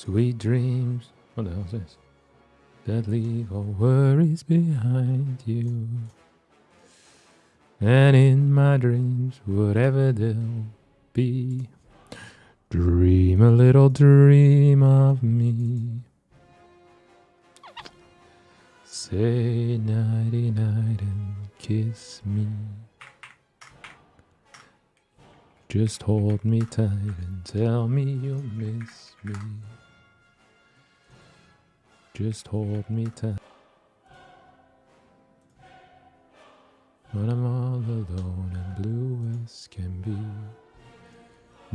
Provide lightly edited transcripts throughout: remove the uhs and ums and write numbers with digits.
Sweet dreams. What the hell is this? That leave all worries behind you. And in my dreams, whatever they'll be, dream a little dream of me. Say nighty night and kiss me. Just hold me tight and tell me you'll miss me. Just hold me tight. When I'm all alone and blue as can be,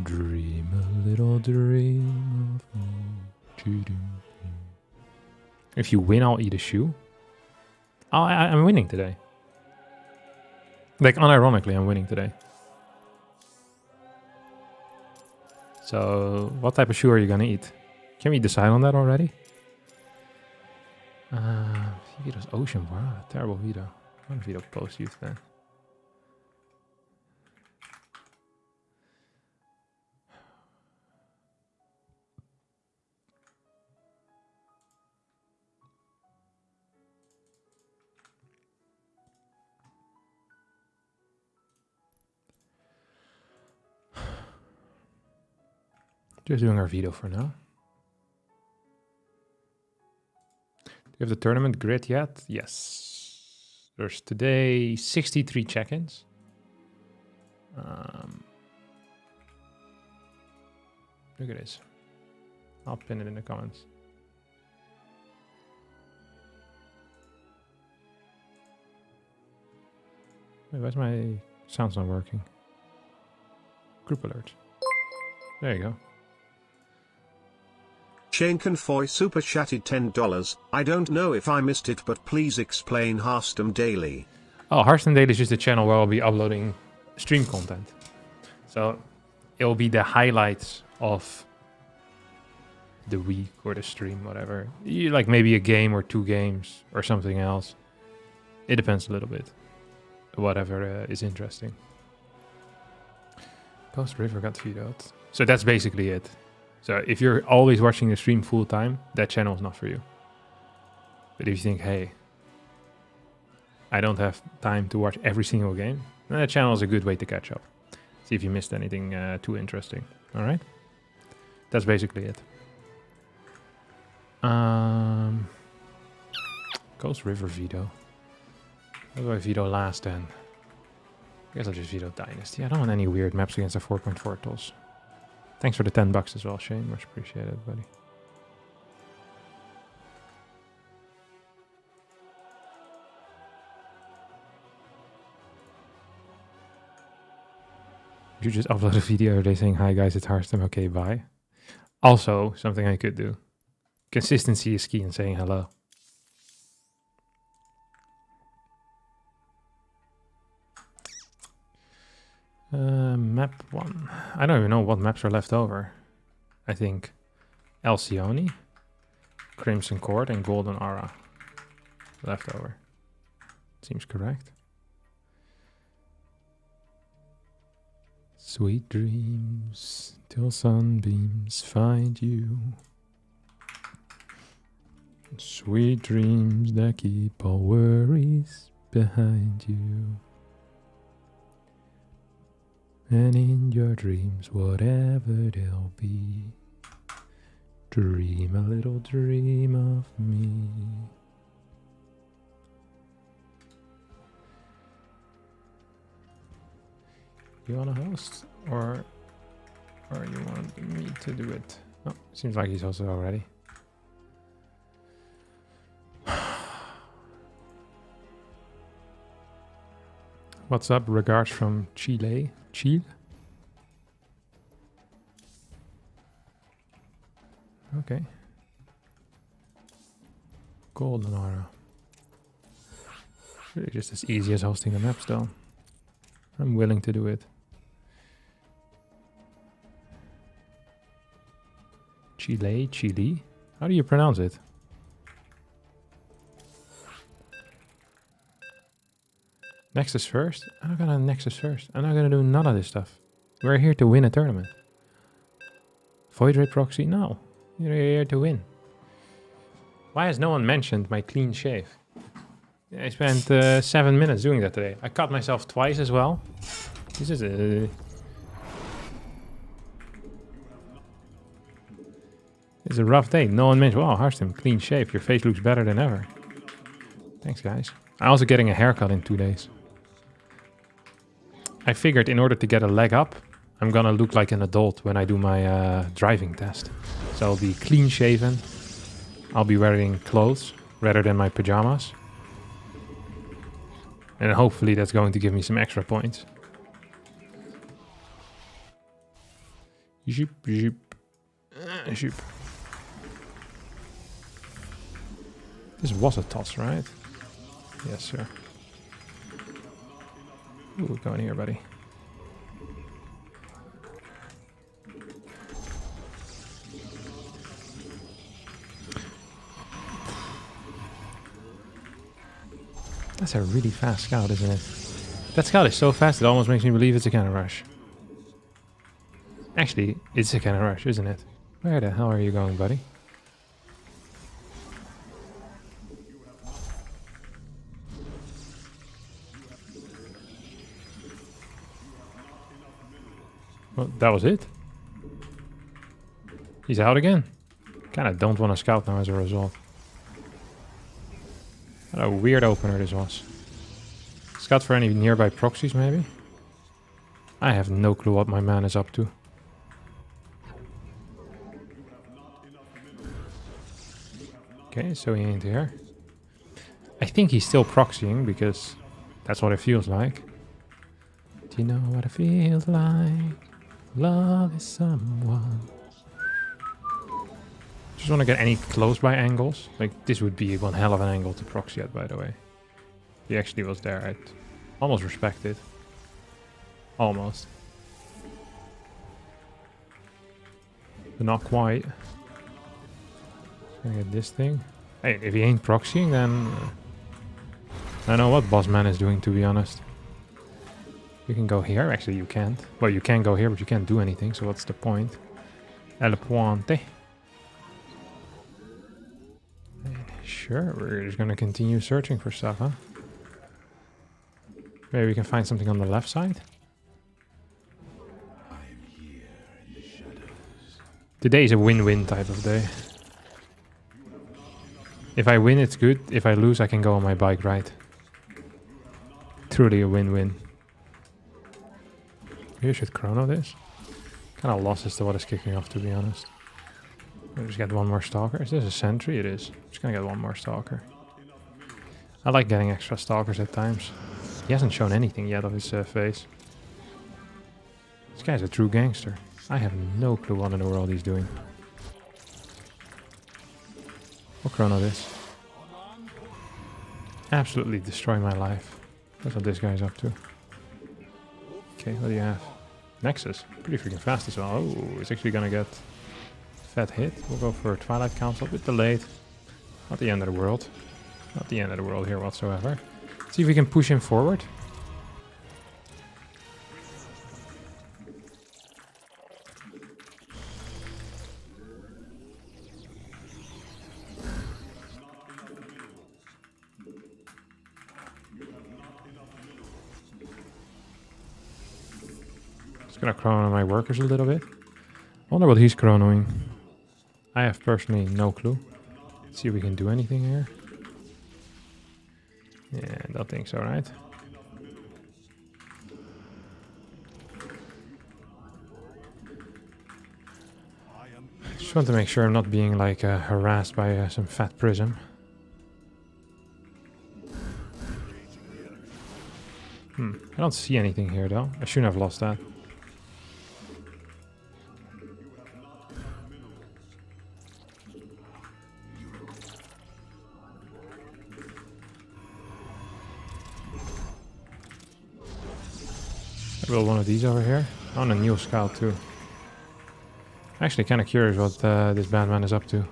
dream a little dream of me. If you win, I'll eat a shoe. Oh, I'm winning today. Like, unironically, I'm winning today. So, what type of shoe are you gonna eat? Can we decide on that already? Vito's Ocean Bar. Terrible Vito. What Vito post youth then? Just doing our Vito for now. Do you have the tournament grid yet? Yes. There's today 63 check-ins. Look at this. I'll pin it in the comments. Wait, why's my sound's not working? Group alert. There you go. Shane Confoy super chatted $10. I don't know if I missed it, but please explain Hearthstone Daily. Oh, Hearthstone Daily is just a channel where I'll be uploading stream content. So it'll be the highlights of the week or the stream, whatever. You like maybe a game or 2 games or something else. It depends a little bit. Whatever is interesting. Ghost River got vetoed. So that's basically it. So if you're always watching the stream full time, that channel is not for you. But if you think, hey, I don't have time to watch every single game, then that channel is a good way to catch up. See if you missed anything too interesting. All right? That's basically it. Ghost River veto. How do I veto last then? I guess I'll just veto Dynasty. I don't want any weird maps against the 4.4 tools. Thanks for the $10 as well, Shane. Much appreciated, buddy. You just upload a video every day saying, hi guys, it's Hearthstone, okay, bye. Also, something I could do. Consistency is key in saying hello. Map 1. I don't even know what maps are left over. I think Alcyone, Crimson Court, and Golden Aura left over. Seems correct. Sweet dreams till sunbeams find you. Sweet dreams that keep all worries behind you. And in your dreams, whatever they'll be, dream a little dream of me. You want to host? Or you want me to do it? Oh, seems like he's also already. What's up? Regards from Chile. Chile? Okay. Golden Aura. Really just as easy as hosting a map still. I'm willing to do it. Chile? Chile? How do you pronounce it? Nexus first? I'm not gonna Nexus first. I'm not gonna do none of this stuff. We're here to win a tournament. Void Ray Proxy? No. You're here to win. Why has no one mentioned my clean shave? I spent 7 minutes doing that today. I cut myself twice as well. This is a... It's a rough day. No one mentioned, wow, Harstem, clean shave. Your face looks better than ever. Thanks, guys. I'm also getting a haircut in 2 days. I figured in order to get a leg up, I'm gonna look like an adult when I do my driving test. So I'll be clean shaven. I'll be wearing clothes rather than my pajamas. And hopefully that's going to give me some extra points. Zoop, zoop. Zoop. This was a toss, right? Yes, sir. Ooh, go in here, buddy. That's a really fast scout, isn't it? That scout is so fast it almost makes me believe it's a cannon rush. Actually, it's a cannon rush, isn't it? Where the hell are you going, buddy? Well, that was it. He's out again. Kinda don't want to scout now as a result. What a weird opener this was. Scout for any nearby proxies, maybe? I have no clue what my man is up to. Okay, so he ain't here. I think he's still proxying, because that's what it feels like. Do you know what it feels like? Love is someone. Just want to get any close by angles. Like, this would be one hell of an angle to proxy at, by the way. He actually was there. I'd almost respect it. Almost. But not quite. Gonna get this thing. Hey, if he ain't proxying, then... I don't know what Bossman is doing, to be honest. You can go here. Actually, you can't. Well, you can go here, but you can't do anything, so what's the point? El Puente. Sure, we're just gonna continue searching for stuff, huh? Maybe we can find something on the left side? Today is a win-win type of day. If I win, it's good. If I lose, I can go on my bike ride. Truly a win-win. Maybe I should chrono this. Kind of lost as to what is kicking off, to be honest. We'll just get one more stalker. Is this a sentry? It is. Just gonna get one more stalker. I like getting extra stalkers at times. He hasn't shown anything yet of his face. This guy's a true gangster. I have no clue what in the world he's doing. We'll chrono this. Absolutely destroy my life. That's what this guy's up to. Okay, what do you have? Nexus. Pretty freaking fast as well. Oh, it's actually gonna get fat hit. We'll go for Twilight Council. A bit delayed. Not the end of the world. Not the end of the world here whatsoever. Let's see if we can push him forward. Just gonna chrono my workers a little bit. I wonder what he's chronoing. I have personally no clue. Let's see if we can do anything here. Yeah, I don't think so, right? Just want to make sure I'm not being like harassed by some fat prism. I don't see anything here though. I shouldn't have lost that. I build one of these over here. I want a new scout too. Actually kind of curious what this bad man is up to.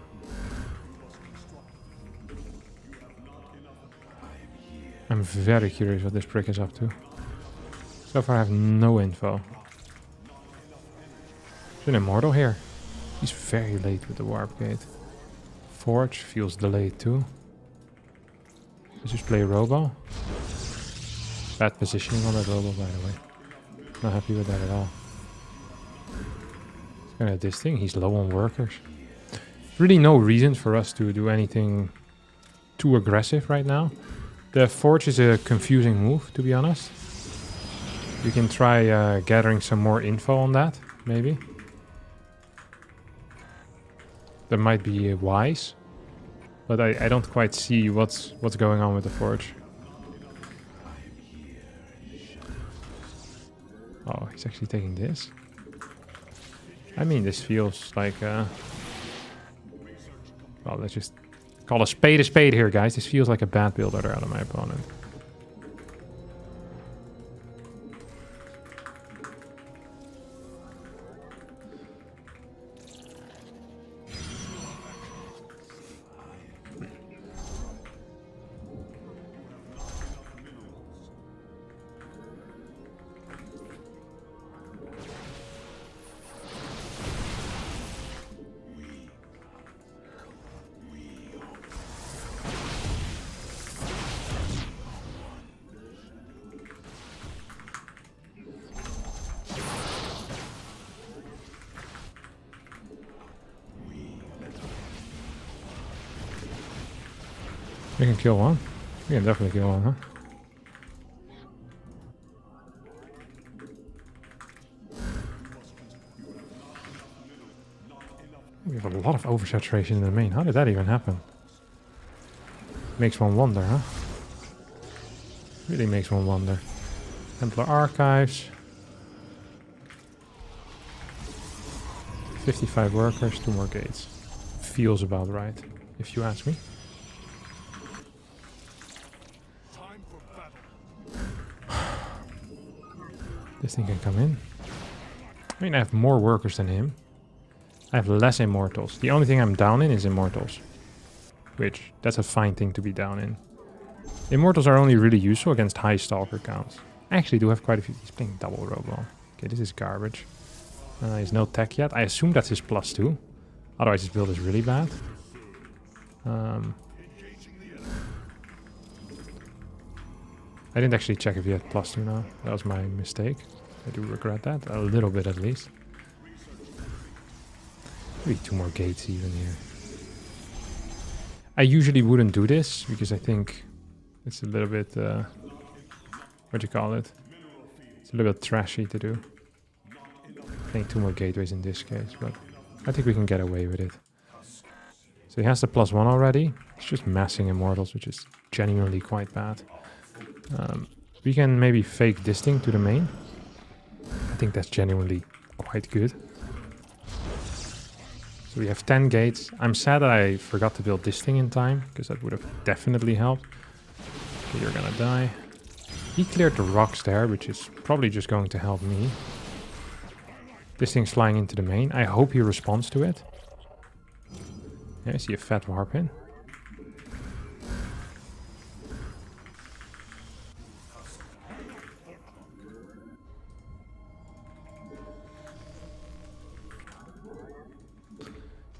I'm very curious what this prick is up to. So far I have no info. Is an immortal here? He's very late with the warp gate. Forge feels delayed too. Let's just play Robo. Bad positioning on that Robo, by the way. Not happy with that at all. He's gonna have this thing. He's low on workers. Really no reason for us to do anything too aggressive right now. The Forge is a confusing move, to be honest. You can try gathering some more info on that, maybe. That might be wise. But I don't quite see what's going on with the Forge. Oh, he's actually taking this. I mean, this feels like... well, let's just call a spade here, guys. This feels like a bad build order out of my opponent. We can kill one. We can definitely kill one, huh? We have a lot of oversaturation in the main. How did that even happen? Makes one wonder, huh? Really makes one wonder. Templar Archives. 55 workers, 2 more gates. Feels about right, if you ask me. This thing can come in. I mean, I have more workers than him. I have less immortals. The only thing I'm down in is immortals. Which, that's a fine thing to be down in. Immortals are only really useful against high stalker counts. I actually do have quite a few. He's playing double Robo. Okay, this is garbage. He's no tech yet. I assume that's his +2. Otherwise his build is really bad. I didn't actually check if he had +2 now. That was my mistake. I do regret that. A little bit at least. Maybe 2 more gates even here. I usually wouldn't do this because I think it's a little bit... what do you call it? It's a little bit trashy to do. Playing 2 more gateways in this case, but I think we can get away with it. So he has the +1 already. It's just massing immortals, which is genuinely quite bad. We can maybe fake this thing to the main. I think that's genuinely quite good. So we have 10 gates. I'm sad that I forgot to build this thing in time, because that would have definitely helped. Okay, you're gonna die. He cleared the rocks there, which is probably just going to help me. This thing's flying into the main. I hope he responds to it. Yeah, I see a fat warp in.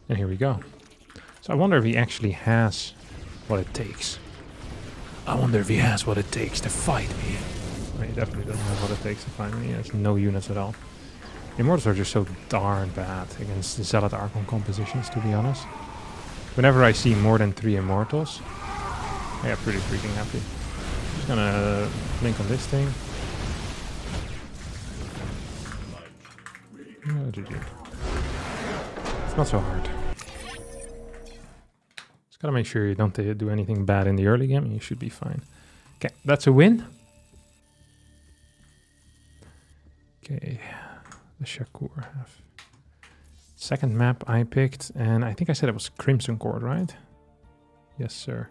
And here we go. So I wonder if he actually has what it takes. I wonder if he has what it takes to fight me. Well, he definitely doesn't have what it takes to fight me. He has no units at all. Immortals are just so darn bad against the Zealot Archon compositions, to be honest. Whenever I see more than 3 Immortals, I get pretty freaking happy. Just gonna blink on this thing. Oh, GG. It's not so hard. Just gotta make sure you don't do anything bad in the early game and you should be fine. Okay, that's a win. Okay, the Shakur have. Second map I picked, and I think I said it was Crimson Court, right? Yes, sir.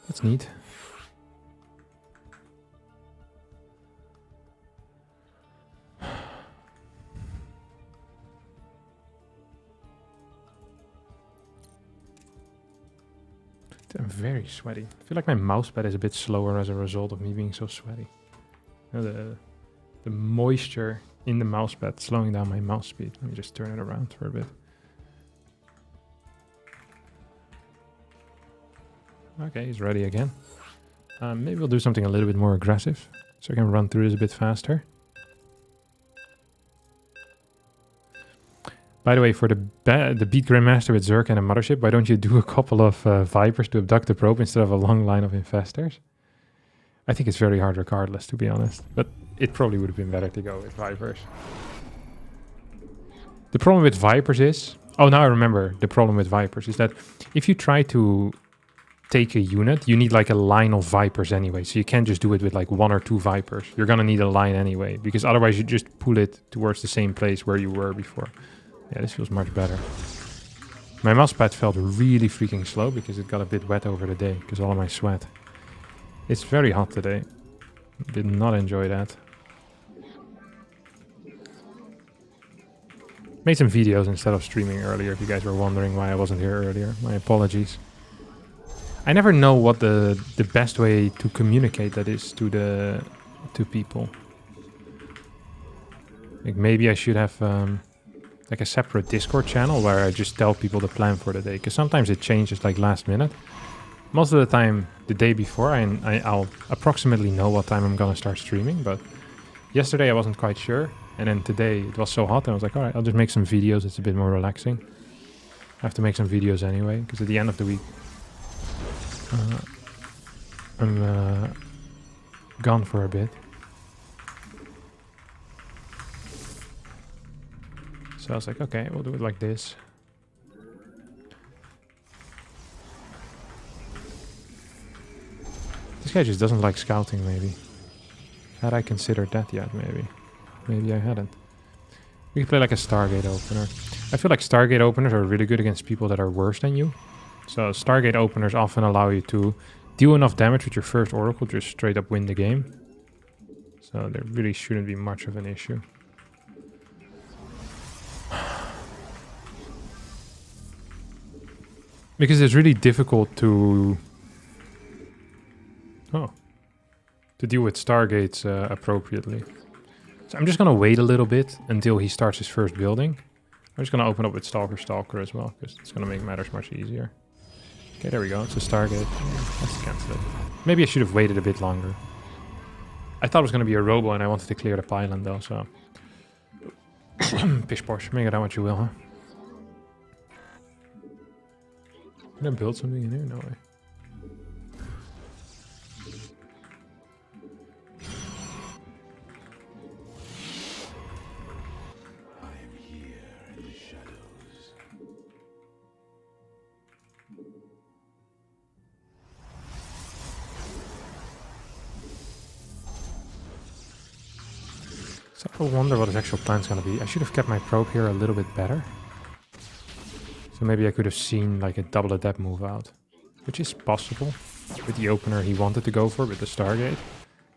That's neat. I'm very sweaty. I feel like my mousepad is a bit slower as a result of me being so sweaty. You know, the moisture in the mouse pad, slowing down my mouse speed. Let me just turn it around for a bit. Okay, he's ready again. Maybe we'll do something a little bit more aggressive, so I can run through this a bit faster. By the way, for the beat Grandmaster with Zerk and a Mothership, why don't you do a couple of Vipers to abduct the probe instead of a long line of Infestors? I think it's very hard regardless, to be honest. But it probably would have been better to go with Vipers. The problem with Vipers is... Oh, now I remember. The problem with Vipers is that if you try to take a unit, you need like a line of Vipers anyway. So you can't just do it with like 1 or 2 Vipers. You're gonna need a line anyway, because otherwise you just pull it towards the same place where you were before. Yeah, this feels much better. My mousepad felt really freaking slow because it got a bit wet over the day because all of my sweat. It's very hot today. Did not enjoy that. Made some videos instead of streaming earlier, if you guys were wondering why I wasn't here earlier. My apologies. I never know what the best way to communicate that is to people. Like maybe I should have like a separate Discord channel where I just tell people the plan for the day, because sometimes it changes like last minute. Most of the time, the day before, I'll approximately know what time I'm gonna start streaming, but yesterday I wasn't quite sure, and then today it was so hot and I was like, alright, I'll just make some videos, it's a bit more relaxing. I have to make some videos anyway, because at the end of the week I'm gone for a bit. So I was like, okay, we'll do it like this. This guy just doesn't like scouting, maybe. Had I considered that yet, maybe? Maybe I hadn't. We could play like a Stargate opener. I feel like Stargate openers are really good against people that are worse than you. So Stargate openers often allow you to deal enough damage with your first Oracle to just straight up win the game. So there really shouldn't be much of an issue. Because it's really difficult to deal with Stargates appropriately. So I'm just gonna wait a little bit until he starts his first building. I'm just gonna open up with Stalker as well, because it's gonna make matters much easier. Okay, there we go. It's a Stargate. Let's cancel it. Maybe I should have waited a bit longer. I thought it was gonna be a Robo and I wanted to clear the pylon though, so... Pish posh, make it that what you will, huh? Can I build something in here? No way. So I wonder what his actual plan's gonna be. I should have kept my probe here a little bit better. So maybe I could have seen like a double adept move out. Which is possible. With the opener he wanted to go for, with the Stargate.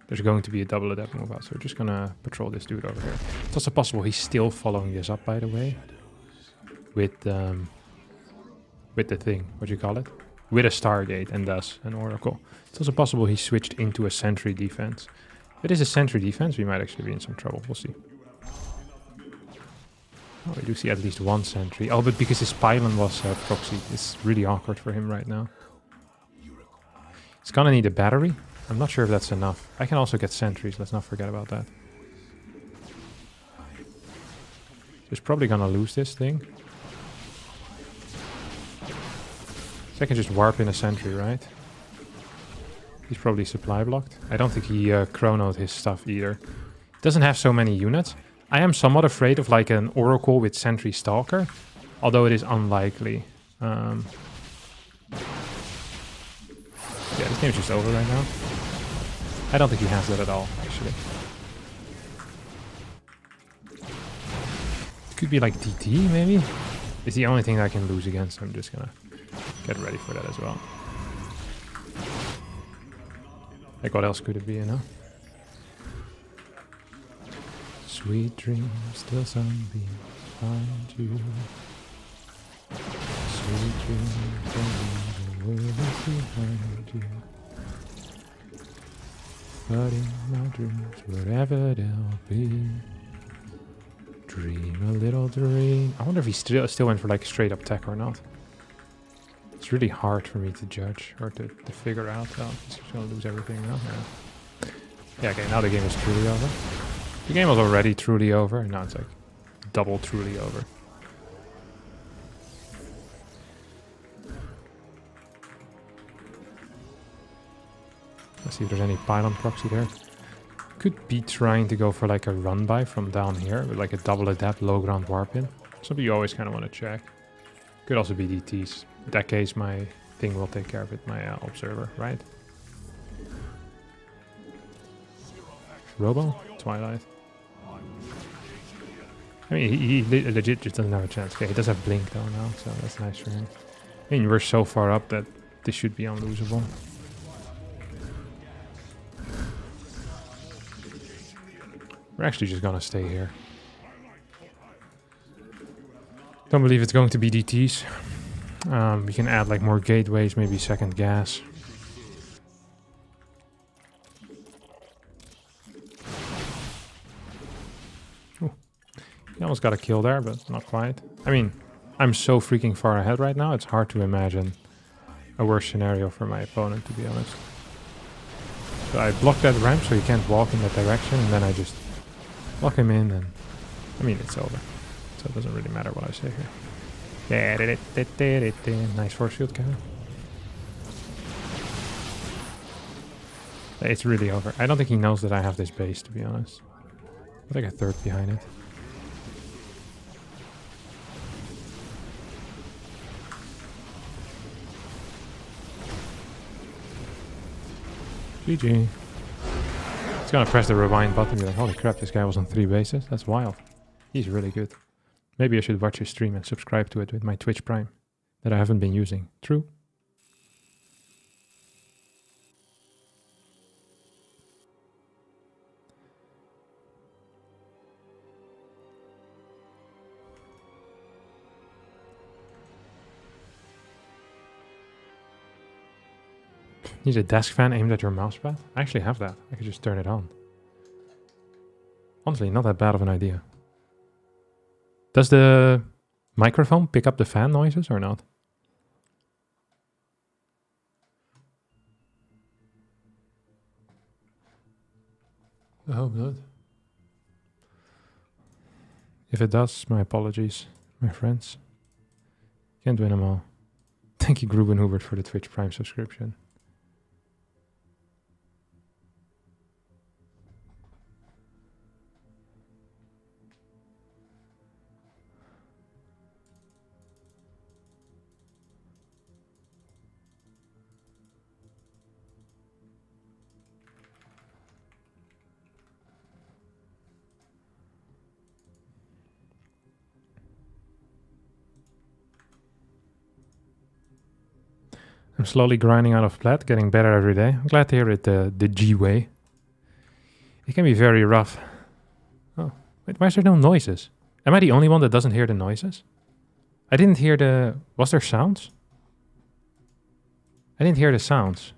There's going to be a double adept move out. So we're just gonna patrol this dude over here. It's also possible he's still following this up, by the way. With the thing, what do you call it? With a Stargate and thus an Oracle. It's also possible he switched into a sentry defense. If it is a sentry defense, we might actually be in some trouble. We'll see. Oh, we do see at least one sentry. Oh, but because his pylon was proxied, it's really awkward for him right now. He's gonna need a battery. I'm not sure if that's enough. I can also get sentries, let's not forget about that. He's probably gonna lose this thing. So I can just warp in a sentry, right? He's probably supply blocked. I don't think he chronoed his stuff either. Doesn't have so many units. I am somewhat afraid of like an Oracle with Sentry Stalker, although it is unlikely. Yeah, this game's just over right now. I don't think he has that at all, actually. It could be like DT, maybe? It's the only thing I can lose against. I'm just gonna get ready for that as well. Like, what else could it be, you know? Sweet dreams, still sunbeams, find you. Sweet dreams, don't leave the world behind you. But in my dreams, wherever they'll be, dream a little dream. I wonder if he still went for like straight up tech or not. It's really hard for me to judge or to figure out. Oh, he's just gonna lose everything now. Yeah, okay, now the game is truly over. The game was already truly over, and now it's like double truly over. Let's see if there's any pylon proxy there. Could be trying to go for like a run by from down here with like a double adapt low ground warp in. Something you always kind of want to check. Could also be DTs. In that case, my thing will take care of it, my observer, right? Robo? Twilight. I mean, he legit just doesn't have a chance. Okay, he does have blink though now, so that's nice for him. I mean, we're so far up that this should be unlosable. We're actually just gonna stay here. Don't believe it's going to be DTs. We can add like more gateways, maybe second gas. Ooh. He almost got a kill there, but not quite. I mean, I'm so freaking far ahead right now, it's hard to imagine a worse scenario for my opponent, to be honest. So I blocked that ramp so he can't walk in that direction, and then I just lock him in, and I mean, it's over. So it doesn't really matter what I say here. Nice force field, Kevin. It's really over. I don't think he knows that I have this base, to be honest. I think a third behind it. GG. It's gonna press the rewind button and be like, holy crap, this guy was on 3 bases. That's wild. He's really good. Maybe I should watch his stream and subscribe to it with my Twitch Prime that I haven't been using. True. Need a desk fan aimed at your mousepad? I actually have that. I could just turn it on. Honestly, not that bad of an idea. Does the microphone pick up the fan noises or not? I hope not. If it does, my apologies, my friends. Can't win them all. Thank you, Gruben Hubert, for the Twitch Prime subscription. I'm slowly grinding out of plat, getting better every day. I'm glad to hear it the G way. It can be very rough. Oh, wait, why is there no noises? Am I the only one that doesn't hear the noises? I didn't hear the... Was there sounds? I didn't hear the sounds.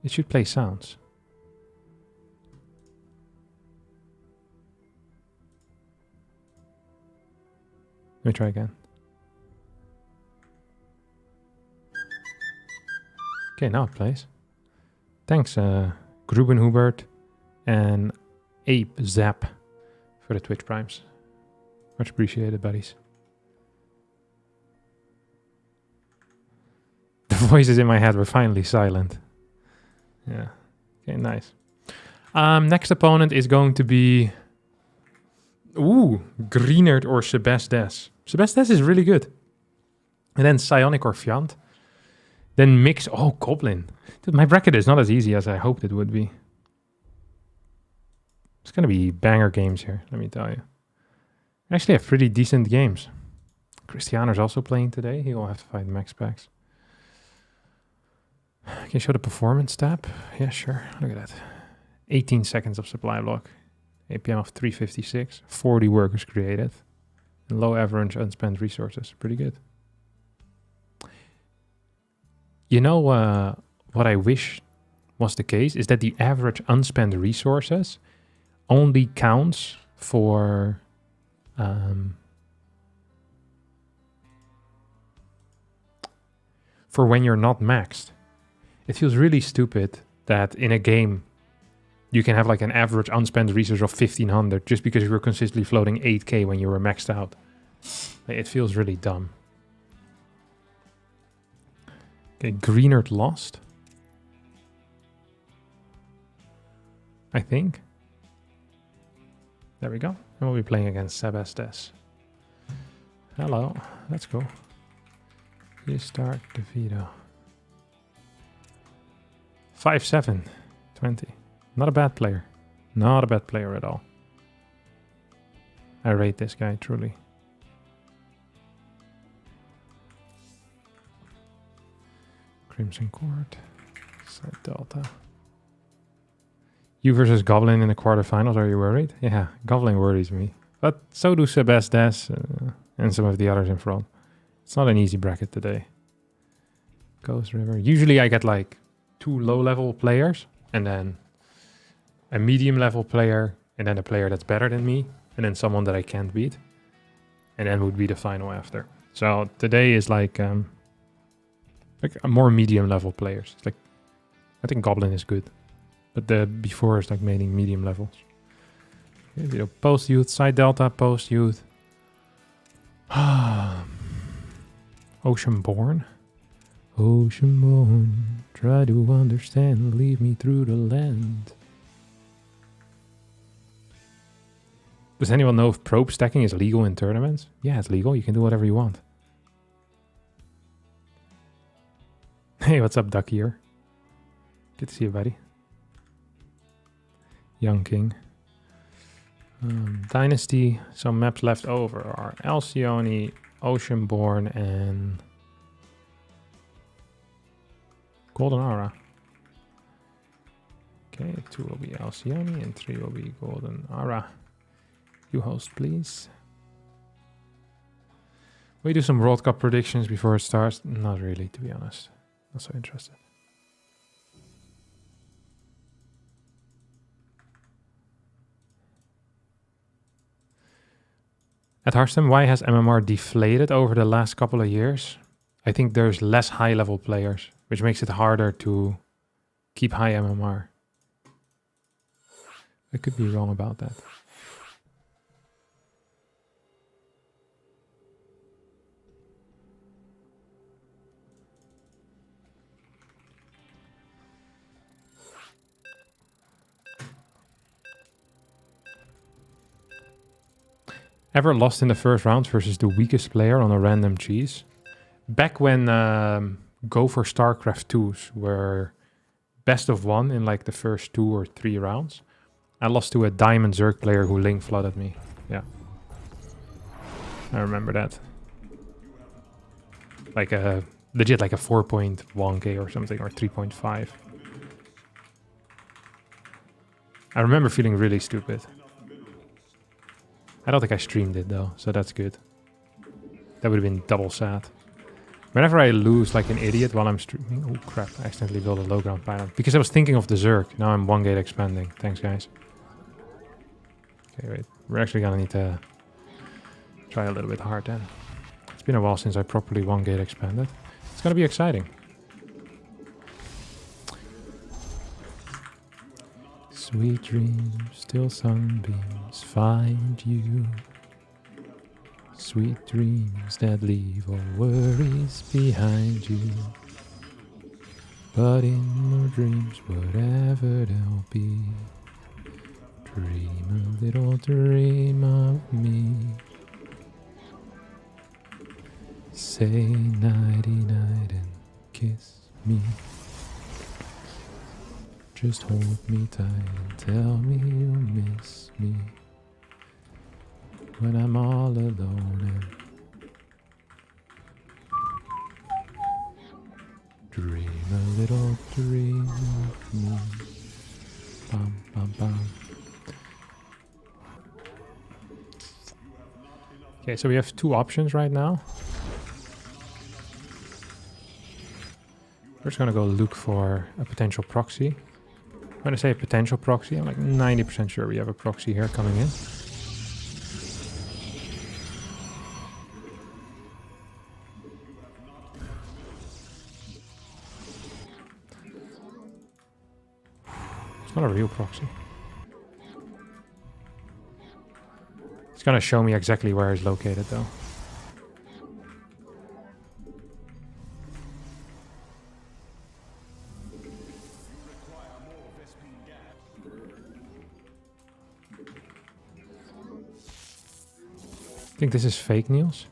It should play sounds. Let me try again. Okay, now it plays. Thanks, Gruben Hubert and Ape Zap for the Twitch Primes. Much appreciated, buddies. The voices in my head were finally silent. Yeah. Okay, nice. Next opponent is going to be... Ooh, Greenert or Sebestes. Sebestes is really good. And then Psionic or Fiant. Then mix... Oh, Goblin. Dude, my bracket is not as easy as I hoped it would be. It's going to be banger games here, let me tell you. I actually have pretty decent games. Cristiano's also playing today. He will have to fight Max Packs. Can you show the performance tab? Yeah, sure. Look at that. 18 seconds of supply block. APM of 356. 40 workers created. And low average unspent resources. Pretty good. You know what I wish was the case is that the average unspent resources only counts for when you're not maxed. It feels really stupid that in a game you can have like an average unspent resource of 1500 just because you were consistently floating 8k when you were maxed out. It feels really dumb. Okay, Greenert lost. I think. There we go. And we'll be playing against Sebastes. Hello, let's go. You start the video. 5-7, 20. Not a bad player. Not a bad player at all. I rate this guy, truly. Crimson Court. Side Delta. You versus Goblin in the quarterfinals, are you worried? Yeah, Goblin worries me. But so do Sebastes and some of the others in front. It's not an easy bracket today. Ghost River. Usually I get like 2 low-level players and then a medium-level player and then a player that's better than me and then someone that I can't beat. And then would be the final after. So today is like a more medium-level players. It's like, I think Goblin is good. But the before is like mainly medium levels. Okay, post youth, side delta, post youth. Oceanborn. Oceanborn, try to understand, lead me through the land. Does anyone know if probe stacking is legal in tournaments? Yeah, it's legal. You can do whatever you want. Hey, what's up, Duck here? Good to see you, buddy. Young King. Dynasty. Some maps left over are Alcyone, Oceanborn, and Golden Aura. Okay, 2 will be Alcyone and 3 will be Golden Aura. You host, please. Will you do some World Cup predictions before it starts? Not really, to be honest. Not so interested. At Hearthstone, why has MMR deflated over the last couple of years? I think there's less high-level players, which makes it harder to keep high MMR. I could be wrong about that. Ever lost in the first round versus the weakest player on a random cheese? Back when Go for StarCraft 2s were best of 1 in like the first 2 or 3 rounds, I lost to a Diamond Zerg player who link flooded me. Yeah. I remember that. Like a legit like a 4.1k or something, or 3.5. I remember feeling really stupid. I don't think I streamed it though, so that's good. That would have been double sad. Whenever I lose like an idiot while I'm streaming... Oh crap, I accidentally built a low ground pylon. Because I was thinking of the Zerg. Now I'm 1 gate expanding. Thanks guys. Okay, wait. We're actually gonna need to try a little bit hard then. It's been a while since I properly 1 gate expanded. It's gonna be exciting. Sweet dreams, till sunbeams find you. Sweet dreams that leave all worries behind you. But in your dreams, whatever they'll be, dream a little dream of me. Say nighty night and kiss me. Just hold me tight and tell me you miss me when I'm all alone, and dream a little dream of me. Bum, bum, bum. Okay, so we have 2 options right now. We're just gonna go look for a potential proxy. When I say a potential proxy, I'm like 90% sure we have a proxy here coming in. It's not a real proxy. It's gonna show me exactly where it's located though. I think this is fake news.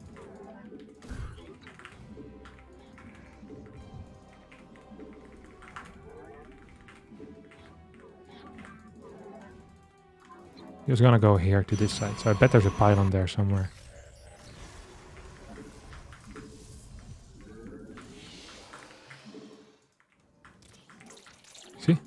He was gonna go here to this side, so I bet there's a pylon there somewhere. See?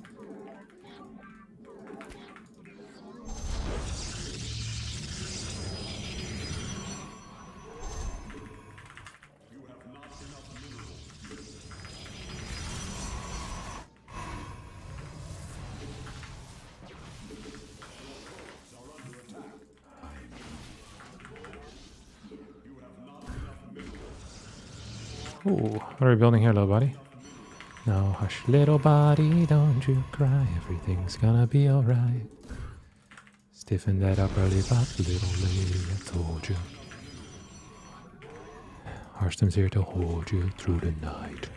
Ooh, what are we building here, little buddy? No, hush, little buddy, don't you cry. Everything's gonna be alright. Stiffen that upper lip up, little lady, I told you. Harstem's here to hold you through the night.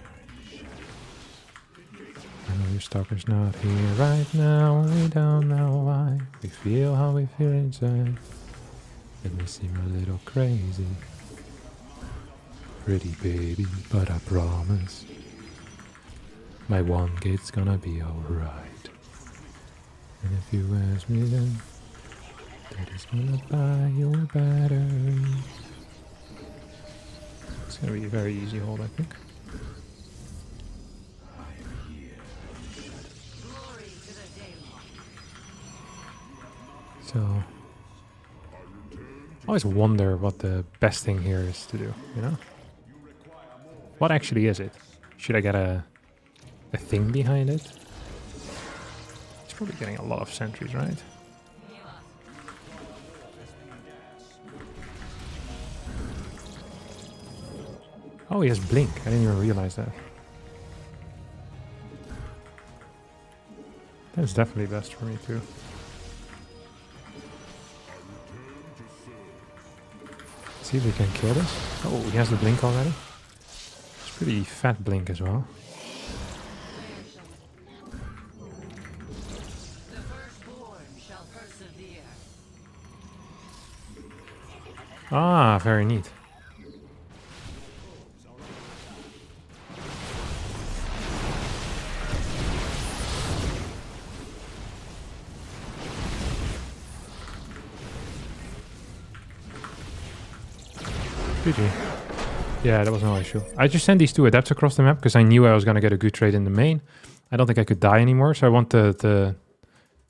I know your stalker's not here right now, we don't know why. We feel how we feel inside. And we seem a little crazy. Pretty baby, but I promise my one gate's gonna be alright. And if you ask me then, Daddy's gonna buy you a battery. It's gonna be a very easy hold, I think. So, I always wonder what the best thing here is to do, you know? What actually is it? Should I get a thing behind it? It's probably getting a lot of sentries, right? Oh, he has blink. I didn't even realize that. That's definitely best for me too. See if we can kill this. Oh, he has the blink already. Pretty fat blink as well. Ah, very neat. GG. Yeah, that was no issue. I just sent these two adepts across the map because I knew I was going to get a good trade in the main. I don't think I could die anymore, so I want to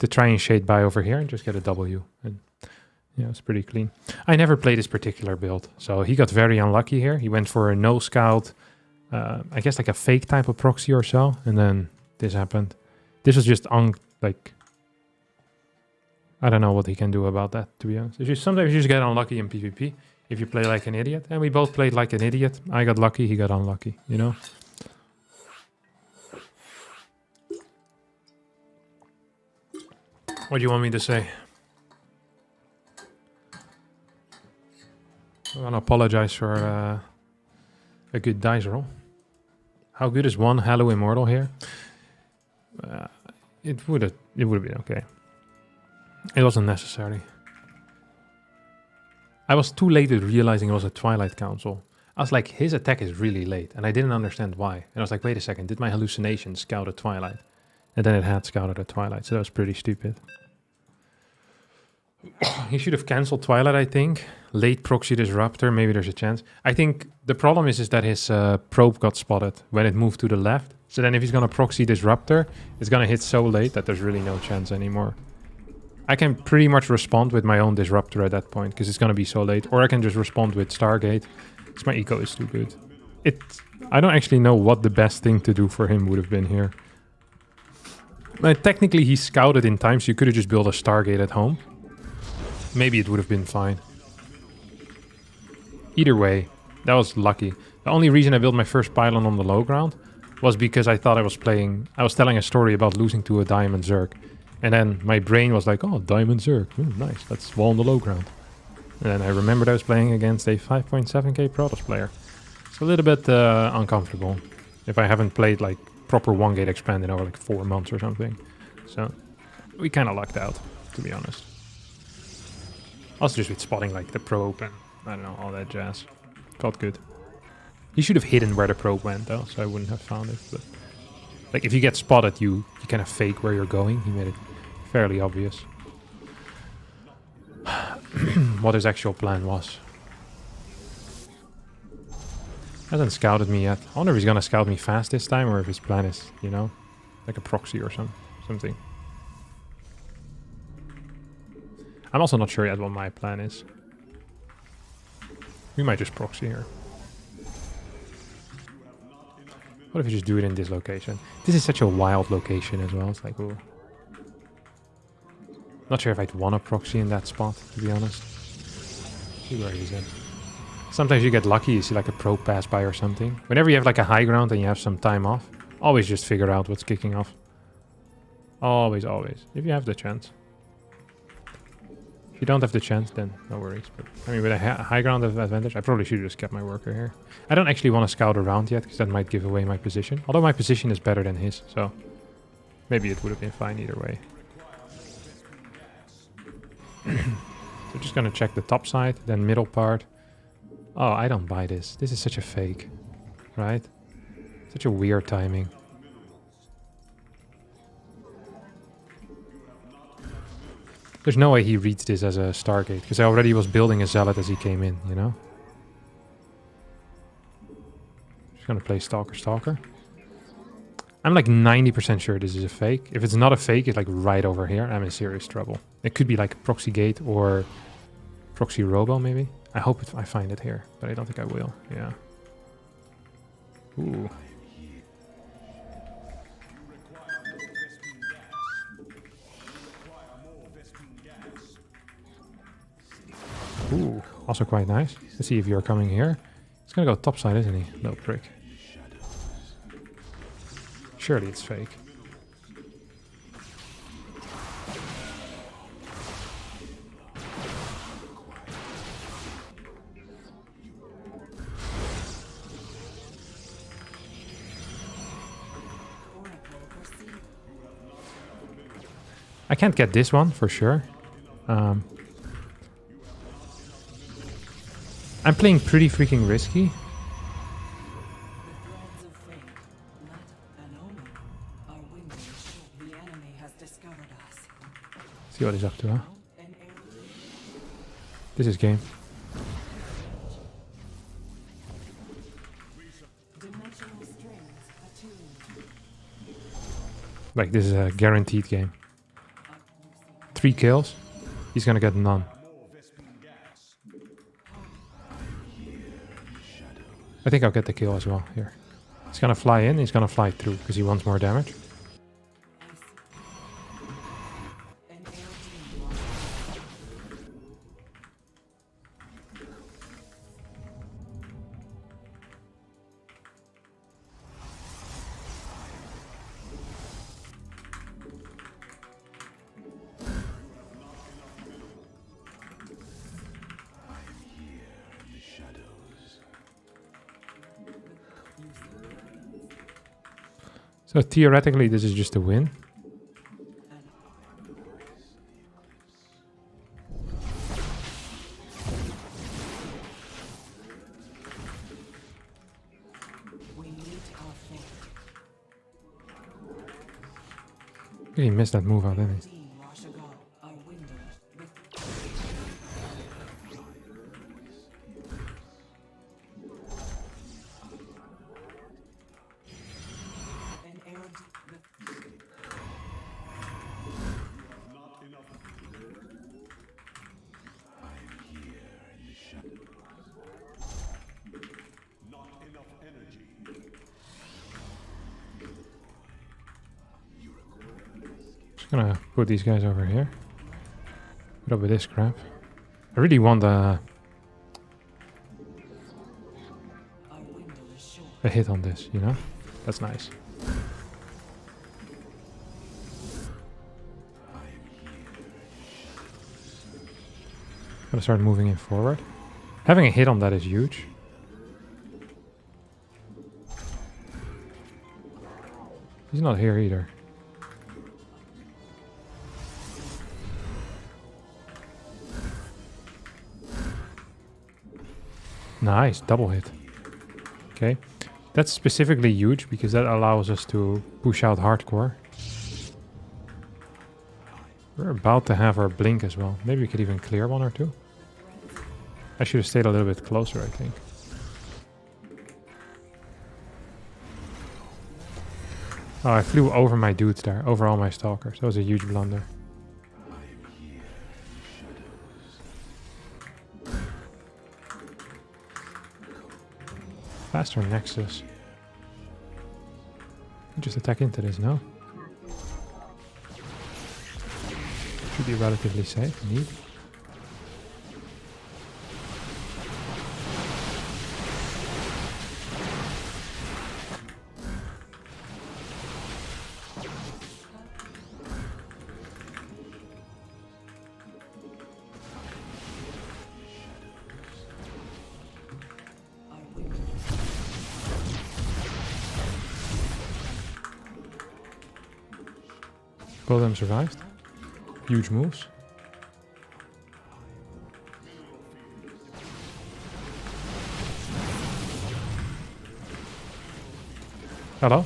try and shade by over here and just get a W. And yeah, it's pretty clean. I never played this particular build, so he got very unlucky here. He went for a no scout, I guess like a fake type of proxy or so, and then this happened. This was just like, I don't know what he can do about that, to be honest. It's just, sometimes you just get unlucky in PvP. If you play like an idiot, and we both played like an idiot. I got lucky, he got unlucky, you know? What do you want me to say? I want to apologize for a good dice roll. How good is one Hallow Immortal here? It would have been okay. It wasn't necessary. I was too late at realizing it was a Twilight Council. I was like, his attack is really late, and I didn't understand why. And I was like, wait a second, did my hallucination scout a Twilight? And then it had scouted a Twilight, so that was pretty stupid. He should have cancelled Twilight, I think. Late Proxy Disruptor, maybe there's a chance. I think the problem is that his probe got spotted when it moved to the left. So then if he's going to Proxy Disruptor, it's going to hit so late that there's really no chance anymore. I can pretty much respond with my own Disruptor at that point, because it's going to be so late. Or I can just respond with Stargate, because my eco is too good. I don't actually know what the best thing to do for him would have been here. Technically, he scouted in time, so you could have just built a Stargate at home. Maybe it would have been fine. Either way, that was lucky. The only reason I built my first pylon on the low ground was because I thought I was telling a story about losing to a Diamond Zerg. And then my brain was like, oh, Diamond Zerg. Ooh, nice, let's wall on the low ground. And then I remembered I was playing against a 5.7k Protoss player. It's a little bit uncomfortable if I haven't played like proper one gate expand in over like 4 months or something. So we kind of lucked out, to be honest. Also just with spotting like the probe and I don't know, all that jazz. Felt good. He should have hidden where the probe went though, so I wouldn't have found it. But like if you get spotted, you kind of fake where you're going. He made it fairly obvious. What his actual plan was. Hasn't scouted me yet. I wonder if he's gonna scout me fast this time or if his plan is, you know, like a proxy or something. I'm also not sure yet what my plan is. We might just proxy here. What if you just do it in this location? This is such a wild location as well. It's like, ooh. Not sure if I'd want to proxy in that spot, to be honest. See where he's in. Sometimes you get lucky, you see like a probe pass by or something. Whenever you have like a high ground and you have some time off, always just figure out what's kicking off. Always, always. If you have the chance. If you don't have the chance, then no worries. But I mean, with a high ground advantage, I probably should have just kept my worker here. I don't actually want to scout around yet, because that might give away my position. Although my position is better than his, so maybe it would have been fine either way. So just gonna check the top side, then middle part. Oh, I don't buy this. This is such a fake, right? Such a weird timing. There's no way he reads this as a Stargate, because I already was building a Zealot as he came in, you know? Just gonna play Stalker. I'm like 90% sure this is a fake. If it's not a fake, it's like right over here. I'm in serious trouble. It could be like Proxy Gate or Proxy Robo, maybe. I hope I find it here, but I don't think I will. Yeah. Ooh. Ooh, also quite nice. Let's see if you're coming here. He's gonna go topside, isn't he? No prick. Surely it's fake. I can't get this one for sure. I'm playing pretty freaking risky. See what he's up to, huh? This is game. Like, this is a guaranteed game. 3 kills. He's gonna get none. I think I'll get the kill as well here. He's gonna fly in, he's gonna fly through because he wants more damage. So theoretically, this is just a win. He missed that move out, didn't he? Gonna put these guys over here. Put up with this crap. I really want a hit on this, you know? That's nice. Gotta start moving in forward. Having a hit on that is huge. He's not here either. Nice, double hit. Okay. That's specifically huge because that allows us to push out hardcore. We're about to have our blink as well. Maybe we could even clear one or two. I should have stayed a little bit closer, I think. Oh, I flew over my dudes there, over all my stalkers. That was a huge blunder. Faster Nexus. Just attack into this, no? Should be relatively safe, indeed. Both of them survived. Huge moves. Hello?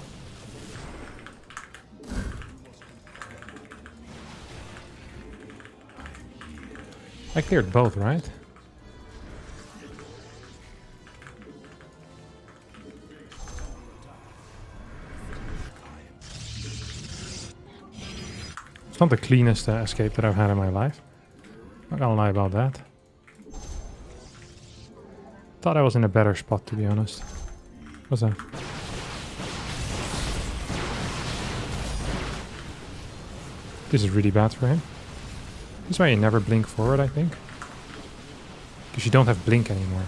I cleared both, right? It's not the cleanest escape that I've had in my life. Not gonna lie about that. Thought I was in a better spot, to be honest. What's that? This is really bad for him. This is why you never blink forward, I think. Because you don't have blink anymore.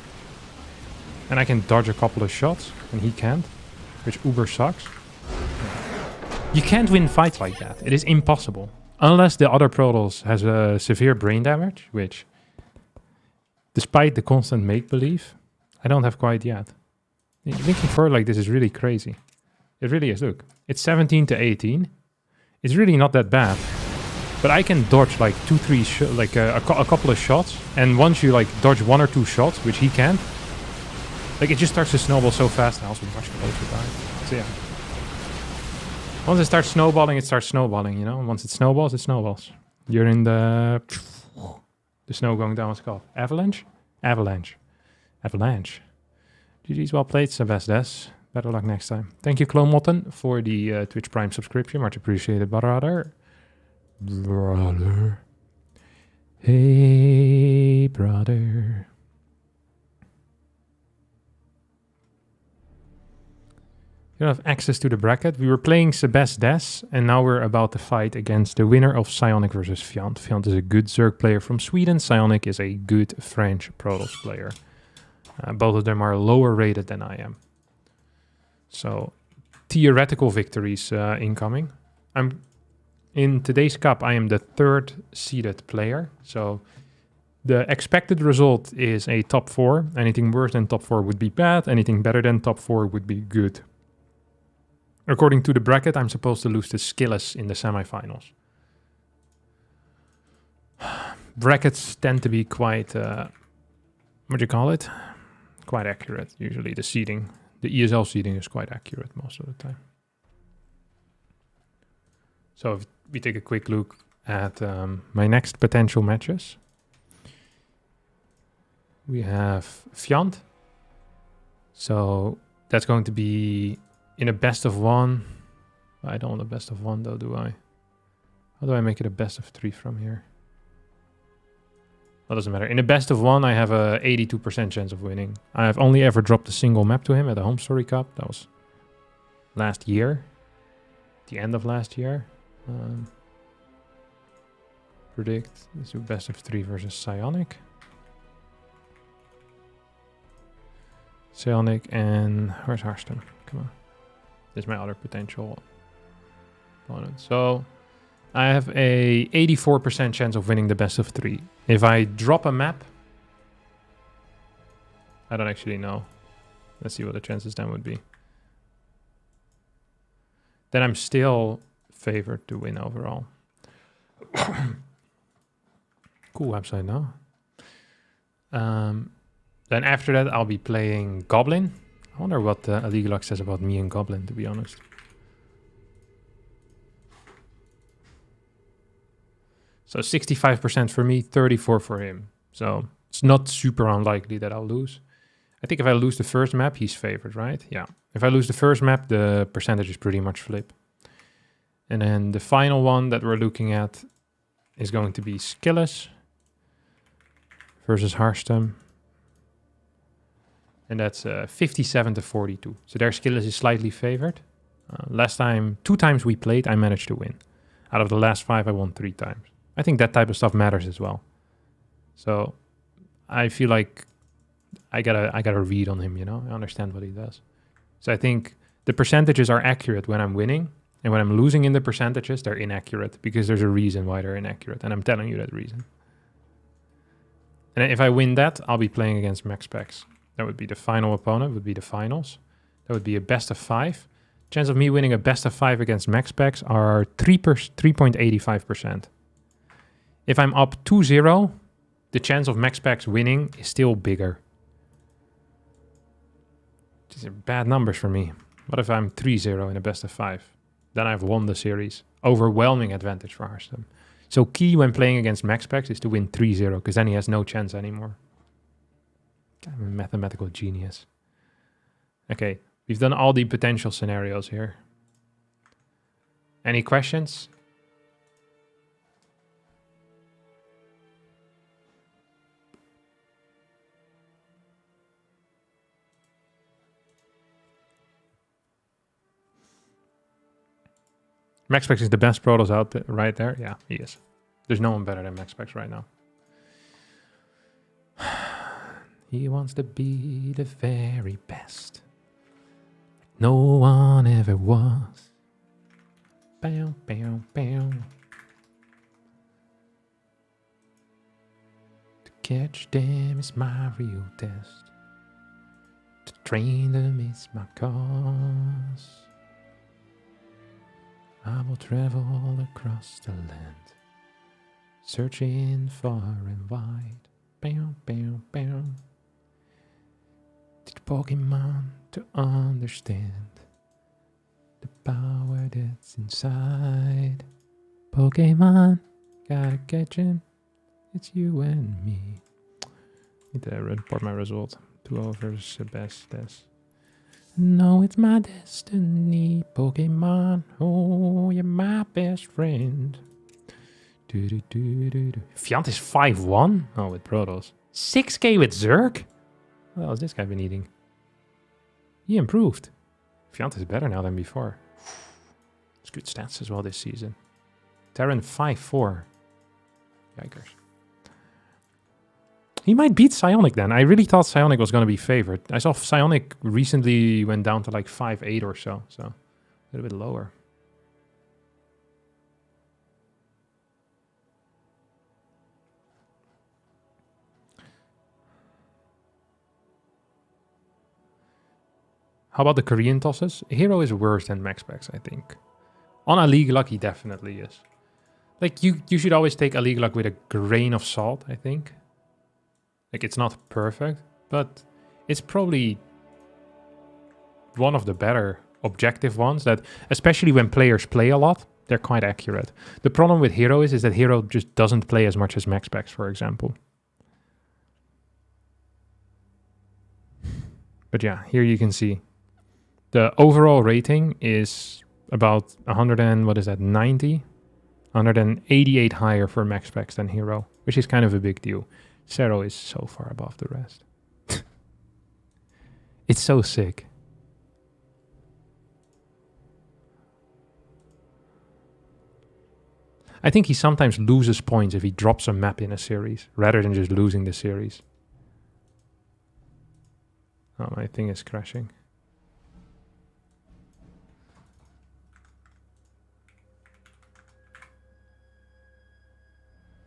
And I can dodge a couple of shots, and he can't. Which uber sucks. You can't win fights like that. It is impossible. Unless the other Protoss has a severe brain damage, which, despite the constant make-believe, I don't have quite yet. Linking forward like this is really crazy. It really is. Look, it's 17 to 18. It's really not that bad. But I can dodge like a couple of shots. And once you like dodge one or two shots, which he can't, like it just starts to snowball so fast. And I also much closer time. So yeah. Once it starts snowballing, you know? Once it snowballs, it snowballs. You're in the snow going down, what's it called? Avalanche? Avalanche. Avalanche. GG's, well played, Sebastes. Better luck next time. Thank you, Clomotten, for the Twitch Prime subscription. Much appreciated, brother. Brother. Hey, brother. You don't have access to the bracket. We were playing Sebastes, and now we're about to fight against the winner of Psionic versus Fiant. Fiant is a good Zerg player from Sweden. Psionic is a good French Protoss player. Both of them are lower rated than I am. So, theoretical victories incoming. In today's cup, I am the 3rd seeded player. So, the expected result is a top 4. Anything worse than top 4 would be bad. Anything better than top 4 would be good. According to the bracket, I'm supposed to lose to Skillis in the semifinals. Brackets tend to be quite, what do you call it? Quite accurate, usually. The seeding, the ESL seeding is quite accurate most of the time. So if we take a quick look at my next potential matches. We have Fiant. So that's going to be in a best of 1. I don't want a best of 1 though, do I? How do I make it a best of 3 from here? That doesn't matter. In a best of 1, I have a 82% chance of winning. I have only ever dropped a single map to him at the Home Story Cup. That was last year. The end of last year. predict. Let's do best of 3 versus Psionic. Psionic and where's Hearthstone? Come on. This is my other potential opponent. So I have a 84% chance of winning the best of 3. If I drop a map, I don't actually know. Let's see what the chances then would be. Then I'm still favored to win overall. Cool website now. Then after that, I'll be playing Goblin. I wonder what Illegal says about me and Goblin, to be honest. So 65% for me, 34% for him. So it's not super unlikely that I'll lose. I think if I lose the first map, he's favored, right? Yeah. If I lose the first map, the percentage is pretty much flip. And then the final one that we're looking at is going to be Skillis versus Hearthstone. And that's 57 to 42. So their Skillis is slightly favored. Two times we played, I managed to win. Out of the last 5, I won 3 times. I think that type of stuff matters as well. So I feel like I gotta read on him, you know? I understand what he does. So I think the percentages are accurate when I'm winning. And when I'm losing in the percentages, they're inaccurate. Because there's a reason why they're inaccurate. And I'm telling you that reason. And if I win that, I'll be playing against Max Specs. That would be the final opponent, would be the finals. That would be a best of 5. Chance of me winning a best of 5 against Max Specs are 3.85%. If I'm up 2-0, the chance of Max Specs winning is still bigger. These are bad numbers for me. What if I'm 3-0 in a best of 5? Then I've won the series. Overwhelming advantage for Hearthstone. So key when playing against Max Specs is to win 3-0, because then he has no chance anymore. I'm a mathematical genius. Okay, we've done all the potential scenarios here. Any questions? Max Specs is the best Protoss out there, right there. Yeah, he is. There's no one better than Max Specs right now. He wants to be the very best. No one ever was. Bow, bow, bow. To catch them is my real test. To train them is my cause. I will travel all across the land, searching far and wide. Bow, bow, bow. Teach Pokemon to understand the power that's inside. Pokemon, gotta catch him. It's you and me. Need to report my result. 2-0 versus Sebastes. No, it's my destiny, Pokemon. Oh, you're my best friend. Fiant is 5-1? Oh, with Protoss. 6k with Zerg? What else has this guy been eating? He improved. Fiant is better now than before. It's good stats as well this season. Terran 5-4. Yikers. He might beat Psionic then. I really thought Psionic was going to be favored. I saw Psionic recently went down to like 5-8 or so. So a little bit lower. How about the Korean tosses? Hero is worse than Max Specs, I think. On a League Luck, he definitely is. Like, you should always take a League Luck with a grain of salt, I think. Like, it's not perfect, but it's probably one of the better objective ones that, especially when players play a lot, they're quite accurate. The problem with Hero is that Hero just doesn't play as much as Max Specs, for example. But yeah, here you can see. The overall rating is about 90? 188 higher for Max Specs than Hero, which is kind of a big deal. Zero is so far above the rest. It's so sick. I think he sometimes loses points if he drops a map in a series, rather than just losing the series. Oh, my thing is crashing.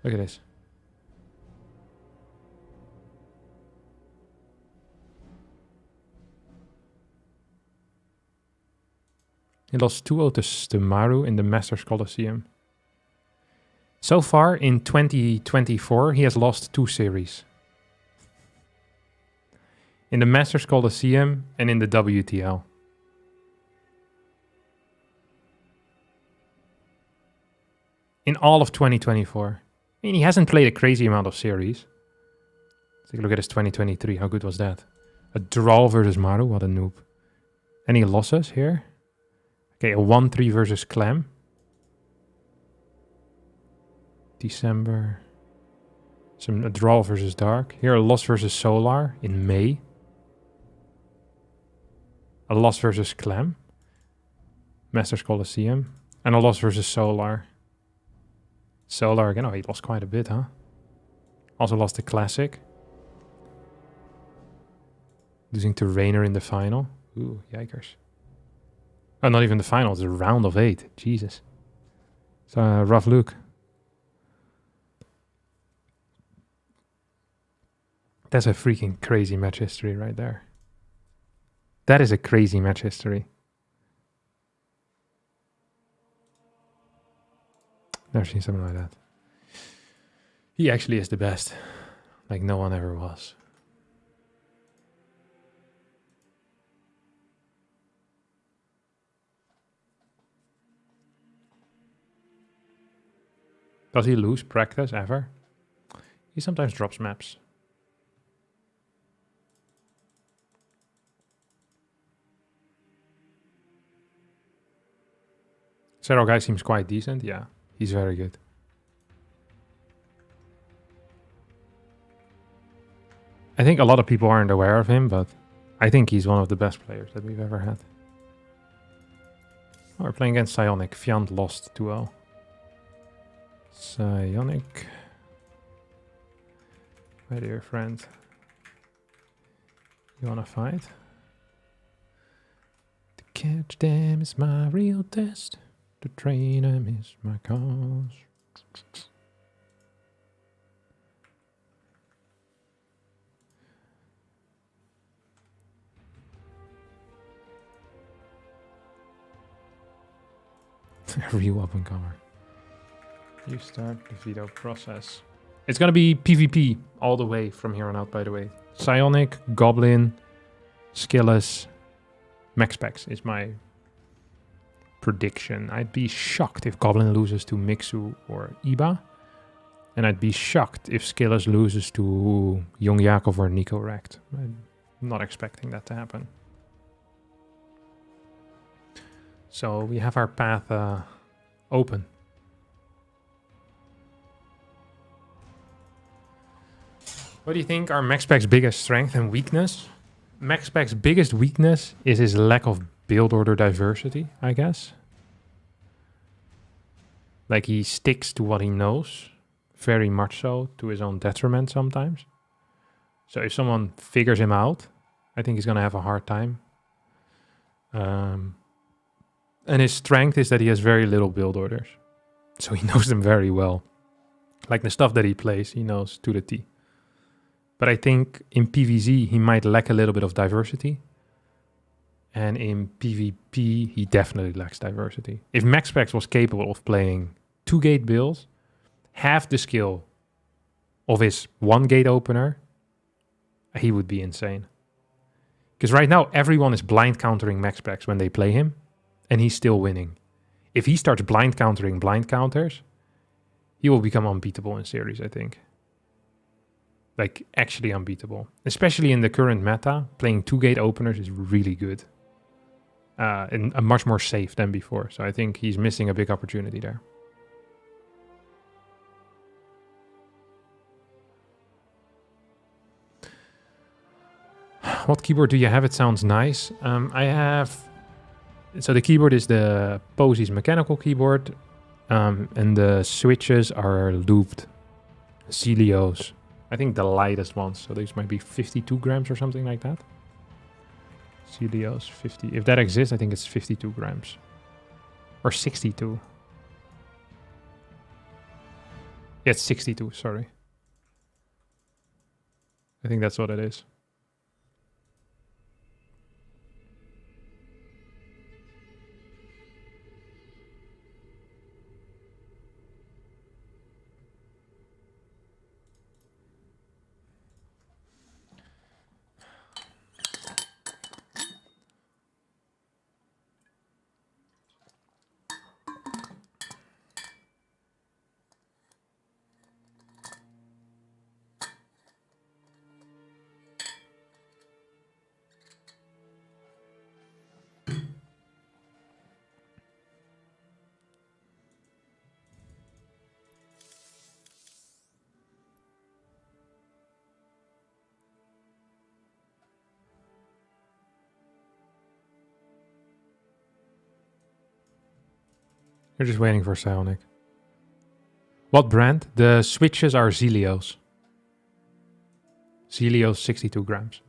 Look at this. He lost 2-0 to Maru in the Masters Coliseum. So far in 2024, he has lost 2 series. In the Masters Coliseum and in the WTL. In all of 2024. I mean, he hasn't played a crazy amount of series. Let's take a look at his 2023. How good was that? A draw versus Maru. What a noob. Any losses here? Okay, a 1-3 versus Clem. December. A draw versus Dark. Here a loss versus Solar in May. A loss versus Clem. Masters Coliseum. And a loss versus Solar. Solar again. Oh, he lost quite a bit, huh? Also lost the Classic. Losing to Rainer in the final. Ooh, yikers. Oh, not even the final. It's a round of 8. Jesus. It's a rough look. That's a freaking crazy match history right there. That is a crazy match history. Never seen something like that. He actually is the best. Like no one ever was. Does he lose practice ever? He sometimes drops maps. Zero guy seems quite decent. Yeah, he's very good. I think a lot of people aren't aware of him, but I think he's one of the best players that we've ever had. Oh, we're playing against Psionic. Fiant lost 2-0. Psionic. My dear friend. You wanna fight? To catch them is my real test. To train them is my cause. Real up and comer. You start the veto process. It's gonna be PvP all the way from here on out, by the way. Psionic, Goblin, Skillless, Maxpex is my prediction. I'd be shocked if Goblin loses to Mixu or Iba. And I'd be shocked if Skillless loses to Young Yakov or Nico Rekt. I'm not expecting that to happen. So we have our path open. What do you think are Maxpex's biggest strength and weakness? Maxpex's biggest weakness is his lack of build order diversity, I guess. Like he sticks to what he knows, very much so, to his own detriment sometimes. So if someone figures him out, I think he's going to have a hard time. And his strength is that he has very little build orders. So he knows them very well. Like the stuff that he plays, he knows to the T. But I think in PvZ, he might lack a little bit of diversity. And in PvP, he definitely lacks diversity. If Maxpex was capable of playing 2-gate builds, half the skill of his 1-gate opener, he would be insane. Because right now, everyone is blind countering Maxpex when they play him. And he's still winning. If he starts blind countering blind counters, he will become unbeatable in series, I think. Like, actually unbeatable. Especially in the current meta, playing 2-gate openers is really good. And much more safe than before. So I think he's missing a big opportunity there. What keyboard do you have? It sounds nice. I have... So the keyboard is the Posies mechanical keyboard. And the switches are looped Celios. I think the lightest ones. So these might be 52 grams or something like that. Celios 50. If that exists, I think it's 52 grams. Or 62. Yeah, it's 62, sorry. I think that's what it is. You're just waiting for Psionic. What brand? The switches are Zelios. Zelios 62 grams.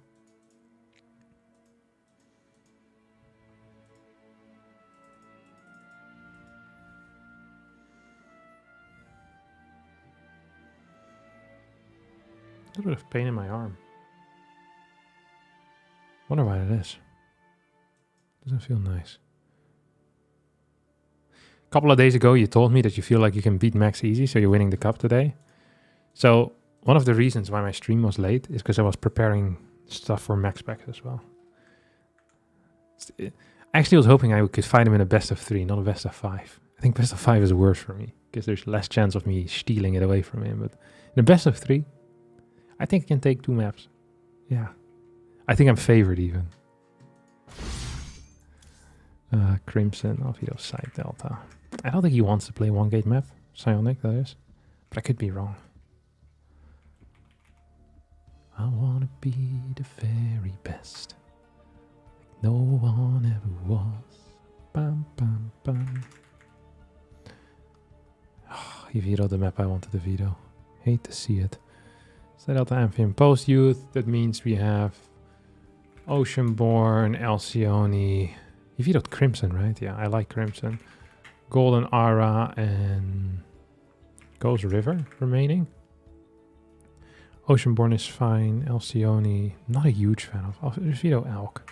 A little bit of pain in my arm. Wonder why it is. Doesn't feel nice. A couple of days ago, you told me that you feel like you can beat Max easy, so you're winning the cup today. So one of the reasons why my stream was late is because I was preparing stuff for Max packs as well. I actually was hoping I could fight him in a best of 3, not a best of 5. I think best of 5 is worse for me because there's less chance of me stealing it away from him. But in a best of 3, I think I can take 2 maps. Yeah. I think I'm favored even. Crimson, Alvido, Side Delta. I don't think he wants to play 1-gate map. Psionic, that is. But I could be wrong. I want to be the very best. Like no one ever was. Bam, bam, bam. Oh, he vetoed the map I wanted to veto. Hate to see it. Side Delta, Amphibian, Post Youth. That means we have Oceanborn, Alcyone. He vetoed Crimson, right? Yeah, I like Crimson. Golden Aura and Ghost River remaining. Oceanborn is fine. Alcyone, not a huge fan of. I'll veto Elk.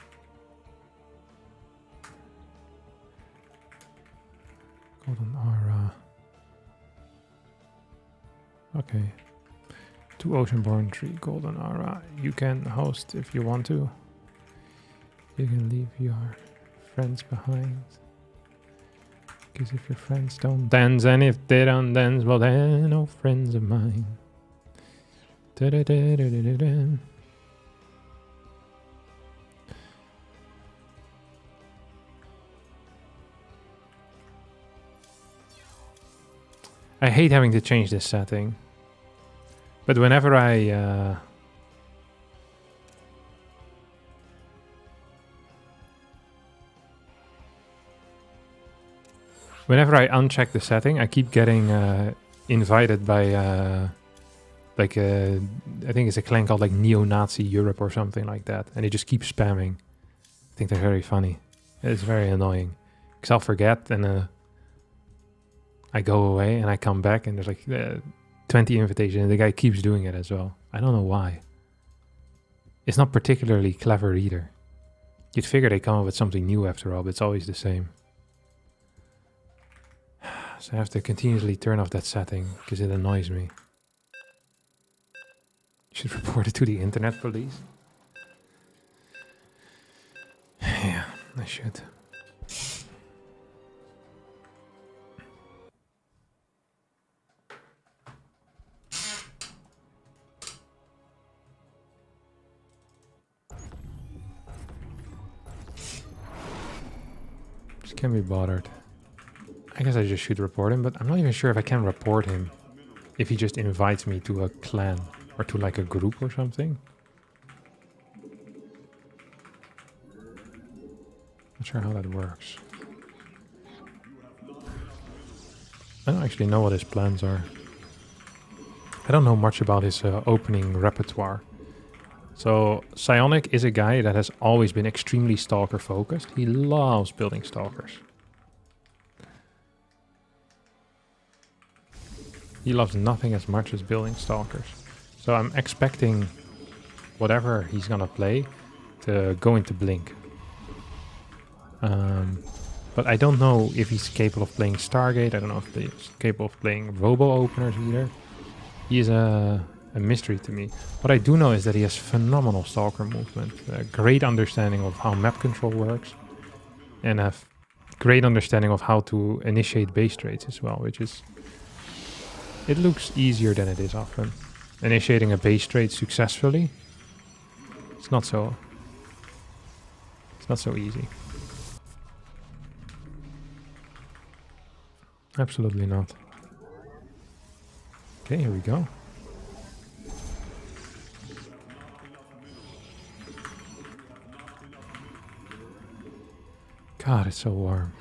Golden Aura. Okay. 2 Oceanborn, 3 Golden Aura. You can host if you want to. You can leave your friends behind. Because if your friends don't dance, and if they don't dance, well, they're no friends of mine. Da -da -da -da -da -da -da. I hate having to change this setting. But whenever I uncheck the setting, I keep getting invited by I think it's a clan called like Neo-Nazi Europe or something like that, and they just keep spamming. I think they're very funny. It's very annoying because I'll forget and I go away and I come back and there's like 20 invitations and the guy keeps doing it as well. I don't know why. It's not particularly clever either. You'd figure they come up with something new after all, but it's always the same. So I have to continuously turn off that setting because it annoys me. Should report it to the internet police. Yeah, I should. Just can't be bothered. I guess I just should report him, but I'm not even sure if I can report him if he just invites me to a clan or to like a group or something. Not sure how that works. I don't actually know what his plans are. I don't know much about his opening repertoire. So Psionic is a guy that has always been extremely stalker focused. He loves building stalkers. He loves nothing as much as building stalkers. So I'm expecting whatever he's gonna play to go into Blink. But I don't know if he's capable of playing Stargate. I don't know if he's capable of playing Robo Openers either. He is a mystery to me. What I do know is that he has phenomenal Stalker movement, a great understanding of how map control works, and a great understanding of how to initiate base trades as well, which is... It looks easier than it is often. Initiating a base trade successfully, it's not so easy. Absolutely not. Okay, here we go. God, it's so warm.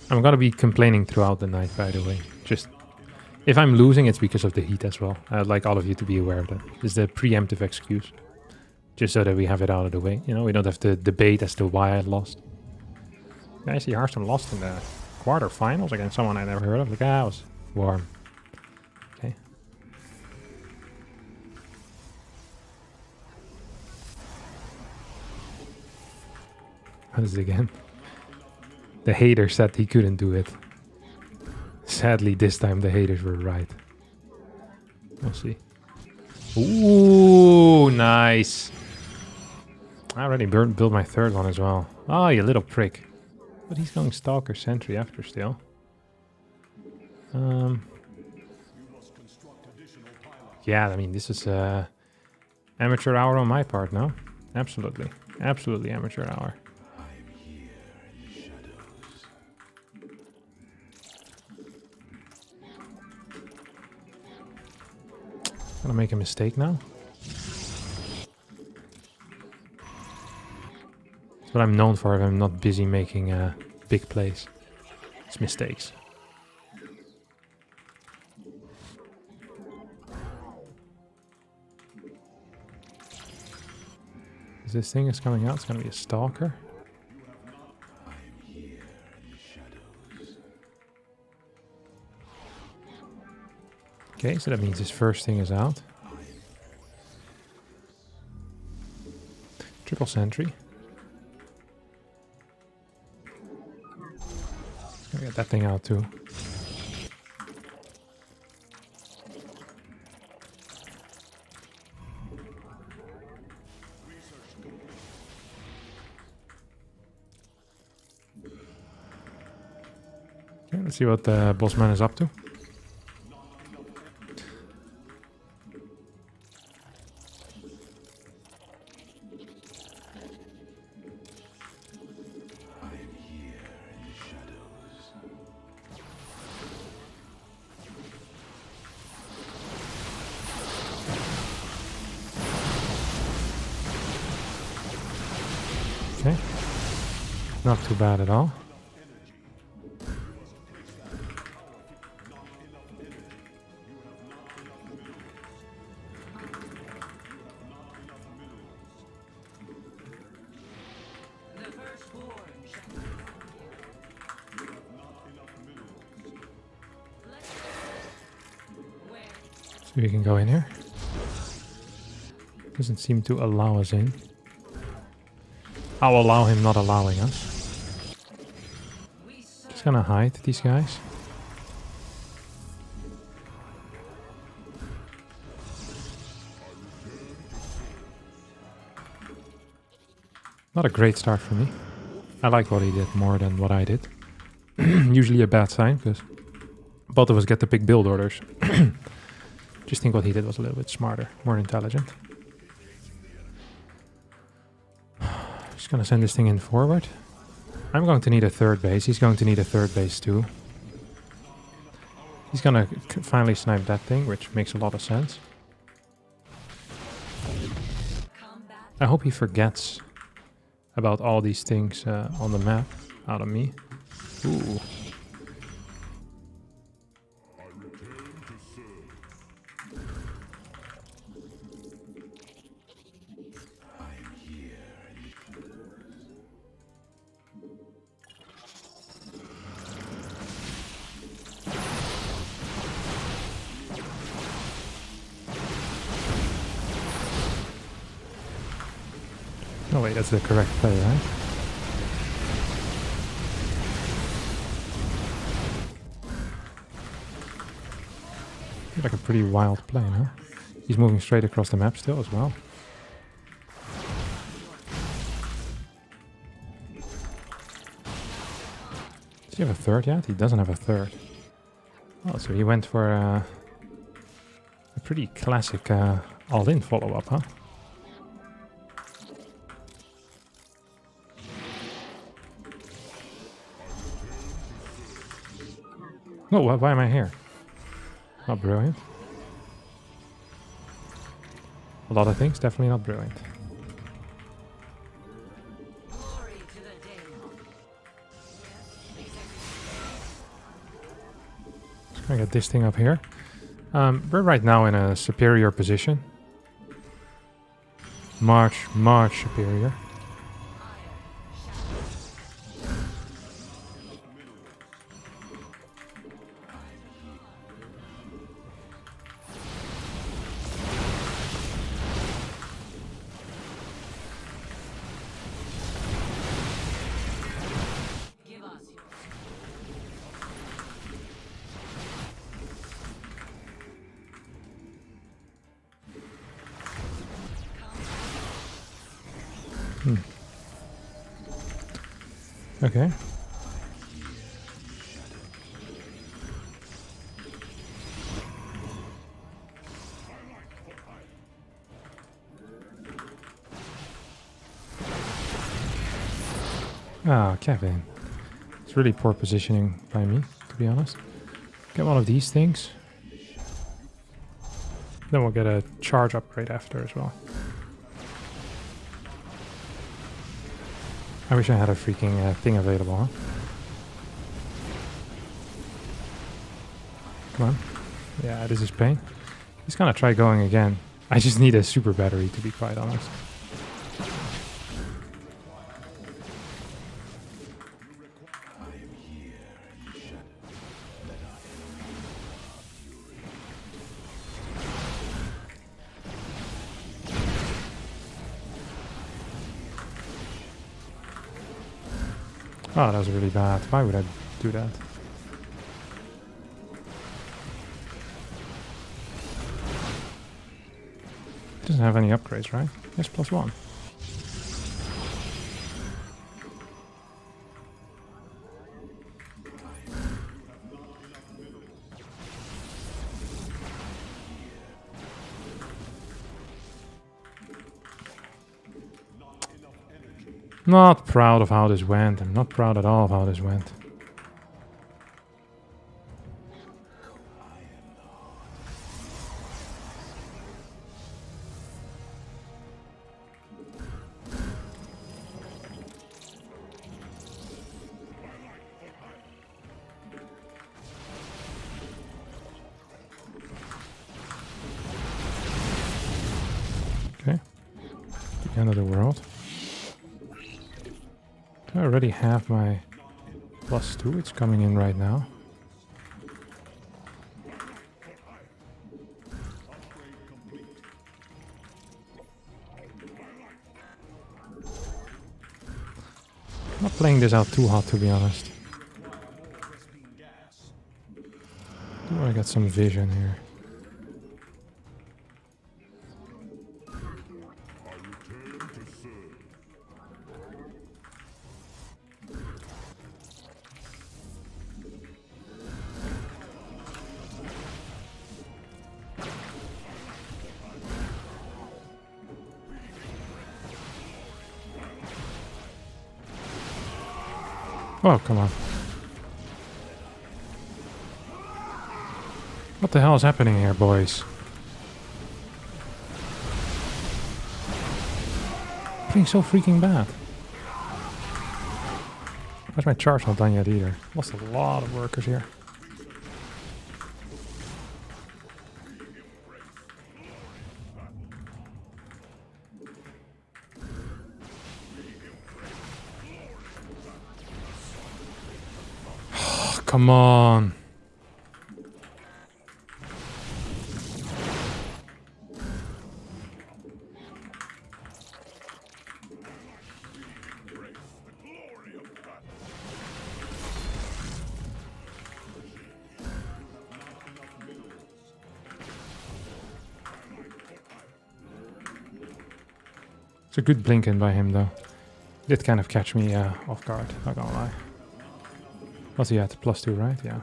I'm gonna be complaining throughout the night, by the way. Just, if I'm losing, it's because of the heat as well. I'd like all of you to be aware of that. It's the preemptive excuse. Just so that we have it out of the way. You know, we don't have to debate as to why I lost. I see Hearthstone lost in the quarterfinals against someone I never heard of. Like, ah, it was warm. Okay. What is it again? The hater said he couldn't do it. Sadly, this time the haters were right. We'll see. Ooh, nice. I already built my third one as well. Oh, you little prick. But he's going Stalker Sentry after still. Yeah, I mean, this is amateur hour on my part, no? Absolutely. Absolutely amateur hour. Gonna make a mistake now. That's what I'm known for if I'm not busy making big plays. It's mistakes. As this thing is coming out, it's gonna be a Stalker. Okay, so that means his first thing is out. Triple Sentry. Gonna get that thing out too. Okay, let's see what the bossman is up to. Okay, not too bad at all. So we can go in here. Doesn't seem to allow us in. I'll allow him not allowing us. Just gonna hide these guys. Not a great start for me. I like what he did more than what I did. Usually a bad sign, because both of us get to pick build orders. Just think what he did was a little bit smarter, more intelligent. Just gonna send this thing in forward. I'm going to need a third base. He's going to need a third base too. He's gonna finally snipe that thing, which makes a lot of sense. I hope he forgets about all these things on the map out of me. Ooh. Oh wait, that's the correct play, right? Like a pretty wild play, huh? He's moving straight across the map still as well. Does he have a third yet? He doesn't have a third. Oh, so he went for a pretty classic all-in follow-up, huh? Oh, why am I here? Not brilliant. A lot of things, definitely not brilliant. Just gonna get this thing up here. We're right now in a superior position. Much superior. Okay. Ah, Kevin. It's really poor positioning by me, to be honest. Get one of these things. Then we'll get a charge upgrade after as well. I wish I had a freaking thing available, huh? Come on. Yeah, this is pain. He's gonna try going again. I just need a super battery, to be quite honest. Oh, that was really bad. Why would I do that? Doesn't have any upgrades, right? Yes, +1. Not proud of how this went. I'm not proud at all of how this went. Okay. The end of the world. I already have my +2. It's coming in right now. I'm not playing this out too hot, to be honest. I want to get some vision here. Oh, come on. What the hell is happening here, boys? Playing so freaking bad. Why's my charge not done yet either? Lost a lot of workers here. Come on. It's a good blink in by him though. Did kind of catch me off guard, not gonna lie. What's he at? +2, right? Yeah,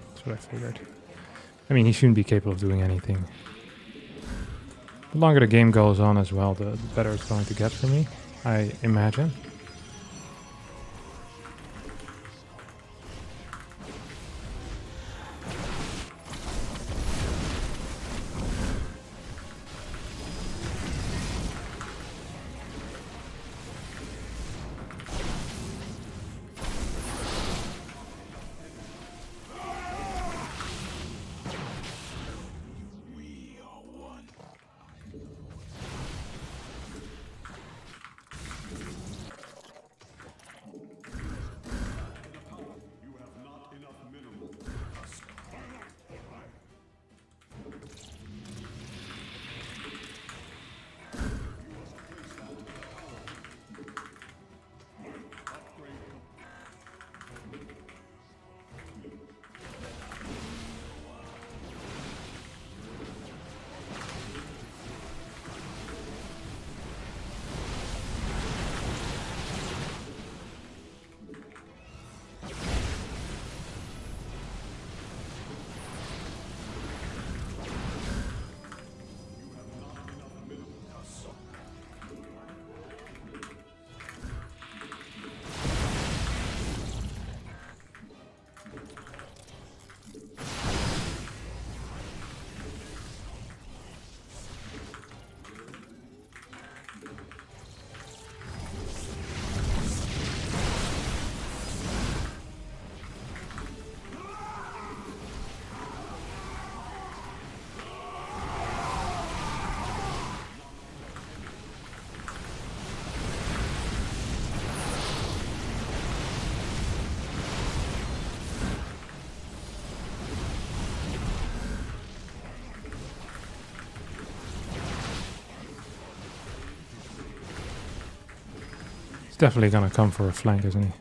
that's what I figured. I mean, he shouldn't be capable of doing anything. The longer the game goes on as well, the better it's going to get for me, I imagine. Definitely gonna come for a flank, isn't he?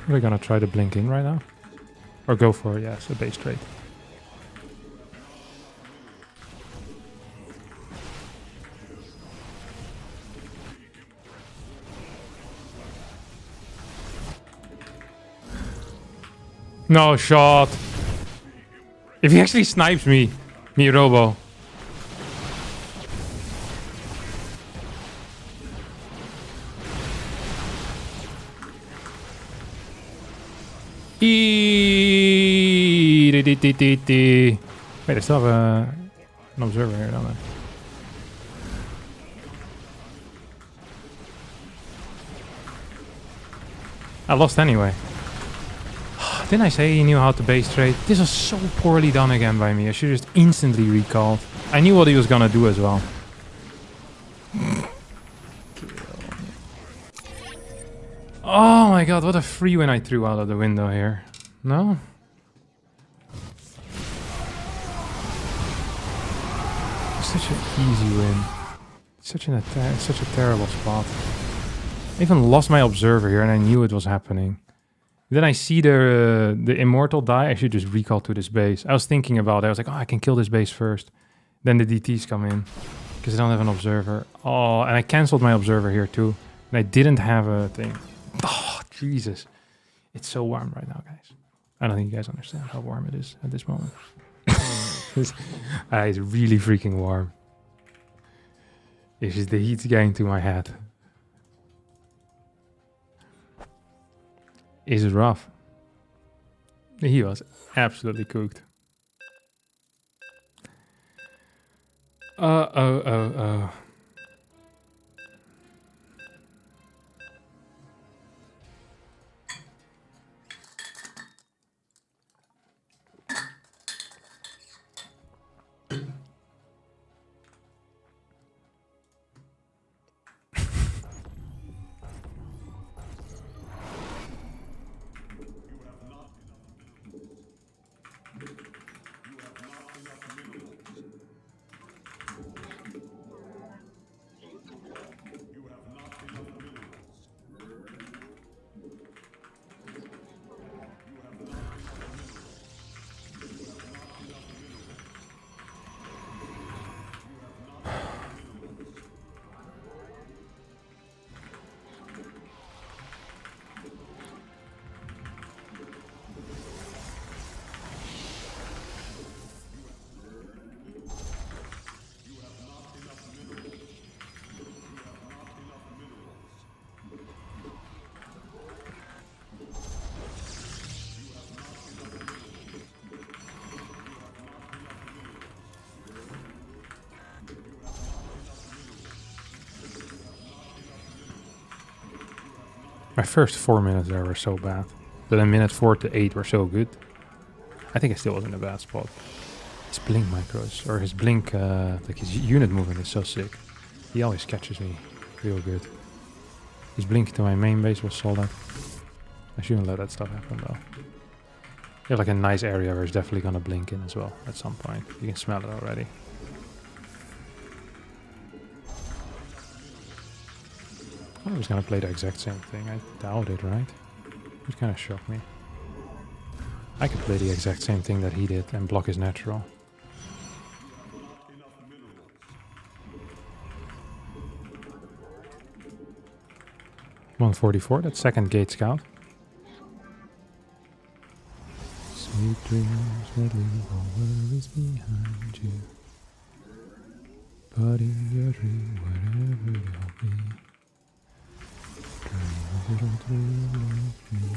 We're gonna try to blink in right now. Or go for, yes, a base trade. No shot. If he actually snipes me, Robo. Wait, I still have an observer here, don't I? I lost anyway. Didn't I say he knew how to base trade? This was so poorly done again by me. I should just instantly recalled. I knew what he was gonna do as well. Oh my god, what a free win I threw out of the window here. No? Such an easy win. Such a terrible spot. I even lost my observer here and I knew it was happening. Then I see the immortal die. I should just recall to this base. I was thinking about it. I was like, oh, I can kill this base first. Then the DTs come in because I don't have an observer. Oh, and I canceled my observer here too. And I didn't have a thing. Oh, Jesus. It's so warm right now, guys. I don't think you guys understand how warm it is at this moment. It's really freaking warm. It's just the heat's getting to my head. Is it rough? He was absolutely cooked. Oh. My first 4 minutes there were so bad. But then minute 4 to 8 were so good. I think I still was in a bad spot. His blink micros, or his blink, like his unit movement is so sick. He always catches me real good. His blink to my main base was solid. I shouldn't let that stuff happen though. You have like a nice area where it's definitely gonna blink in as well at some point. You can smell it already. I thought I was gonna play the exact same thing. I doubt it, right? It kind of shocked me. I could play the exact same thing that he did and block his natural. $144, that's second gate scout. Sweet dreams that leave all worries behind you. But in your dream, wherever you'll be, dream a little dream of me.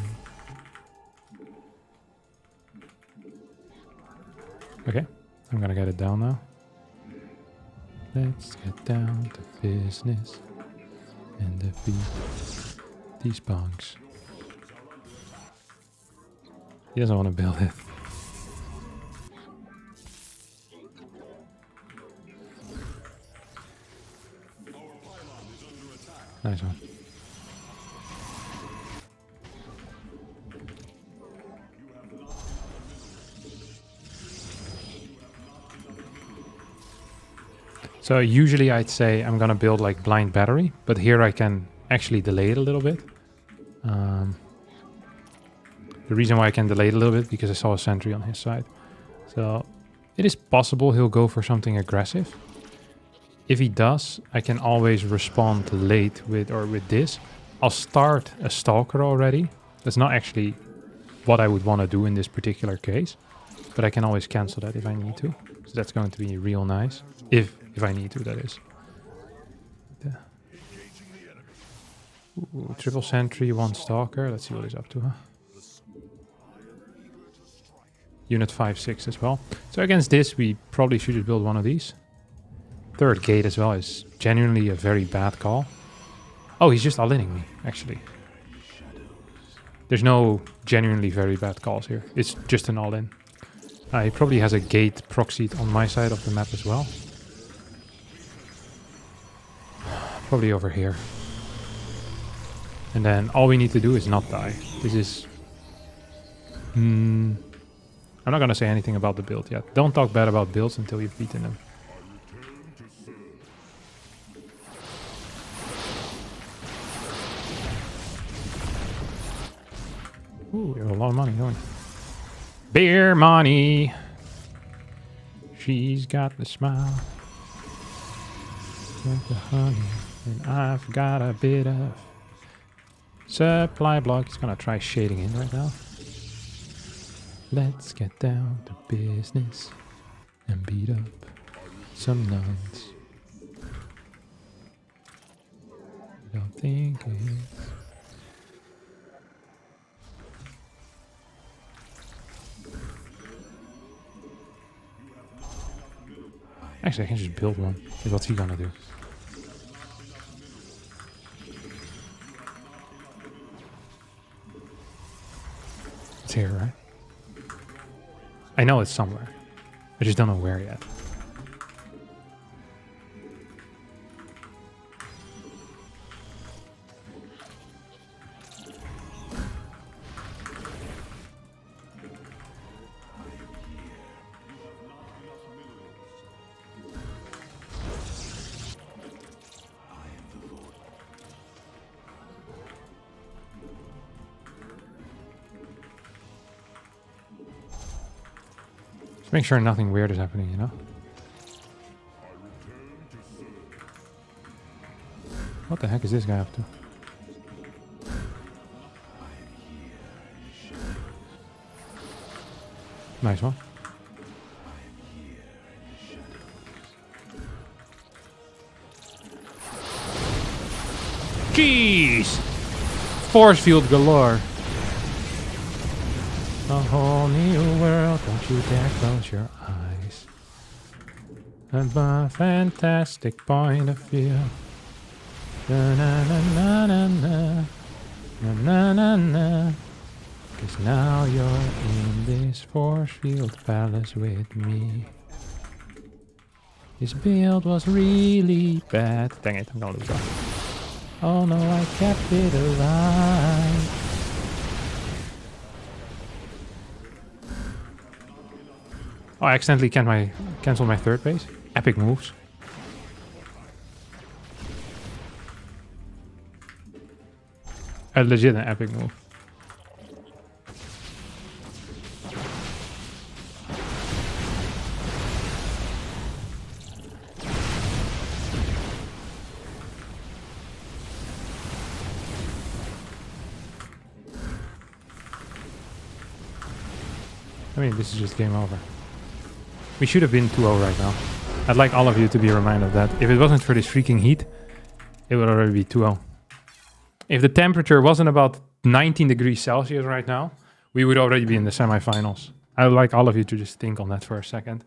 Okay, I'm gonna get it down now. Let's get down to business and defeat these punks. He doesn't want to build it. Nice one. So usually I'd say I'm gonna build like blind battery, but here I can actually delay it a little bit. The reason why I can delay it a little bit because I saw a sentry on his side. So it is possible he'll go for something aggressive. If he does, I can always respond late with this. I'll start a stalker already. That's not actually what I would want to do in this particular case, but I can always cancel that if I need to. So that's going to be real nice. If I need to, that is. Yeah. Ooh, triple sentry, one stalker. Let's see what he's up to, huh? Unit 5-6 as well. So against this, we probably should just build one of these. Third gate as well is genuinely a very bad call. Oh, he's just all-inning me, actually. There's no genuinely very bad calls here. It's just an all-in. He probably has a gate proxied on my side of the map as well. Probably over here. And then all we need to do is not die. This is... I'm not going to say anything about the build yet. Don't talk bad about builds until you've beaten them. Ooh, you have a lot of money going. Beer money. She's got the smile. Like the honey. And I've got a bit of supply block. He's gonna try shading in right now. Let's get down to business and beat up some nuns. Don't think it's... Actually, I can just build one. What's he gonna do? It's here, right? I know it's somewhere. I just don't know where yet. Make sure nothing weird is happening, you know? What the heck is this guy up to? Nice one. Jeez! Force field galore. A whole new world, don't you dare close your eyes. And my fantastic point of view. Na na na na na na. Na na na na. Cause now you're in this force field palace with me. His build was really bad. Dang it, I'm gonna lose that. Oh no, I kept it alive. Oh, I accidentally cancelled my third base. Epic moves. A legit an epic move. I mean, this is just game over. We should have been 2-0 right now. I'd like all of you to be reminded of that. If it wasn't for this freaking heat, it would already be 2-0. If the temperature wasn't about 19 degrees Celsius right now, we would already be in the semifinals. I would like all of you to just think on that for a second.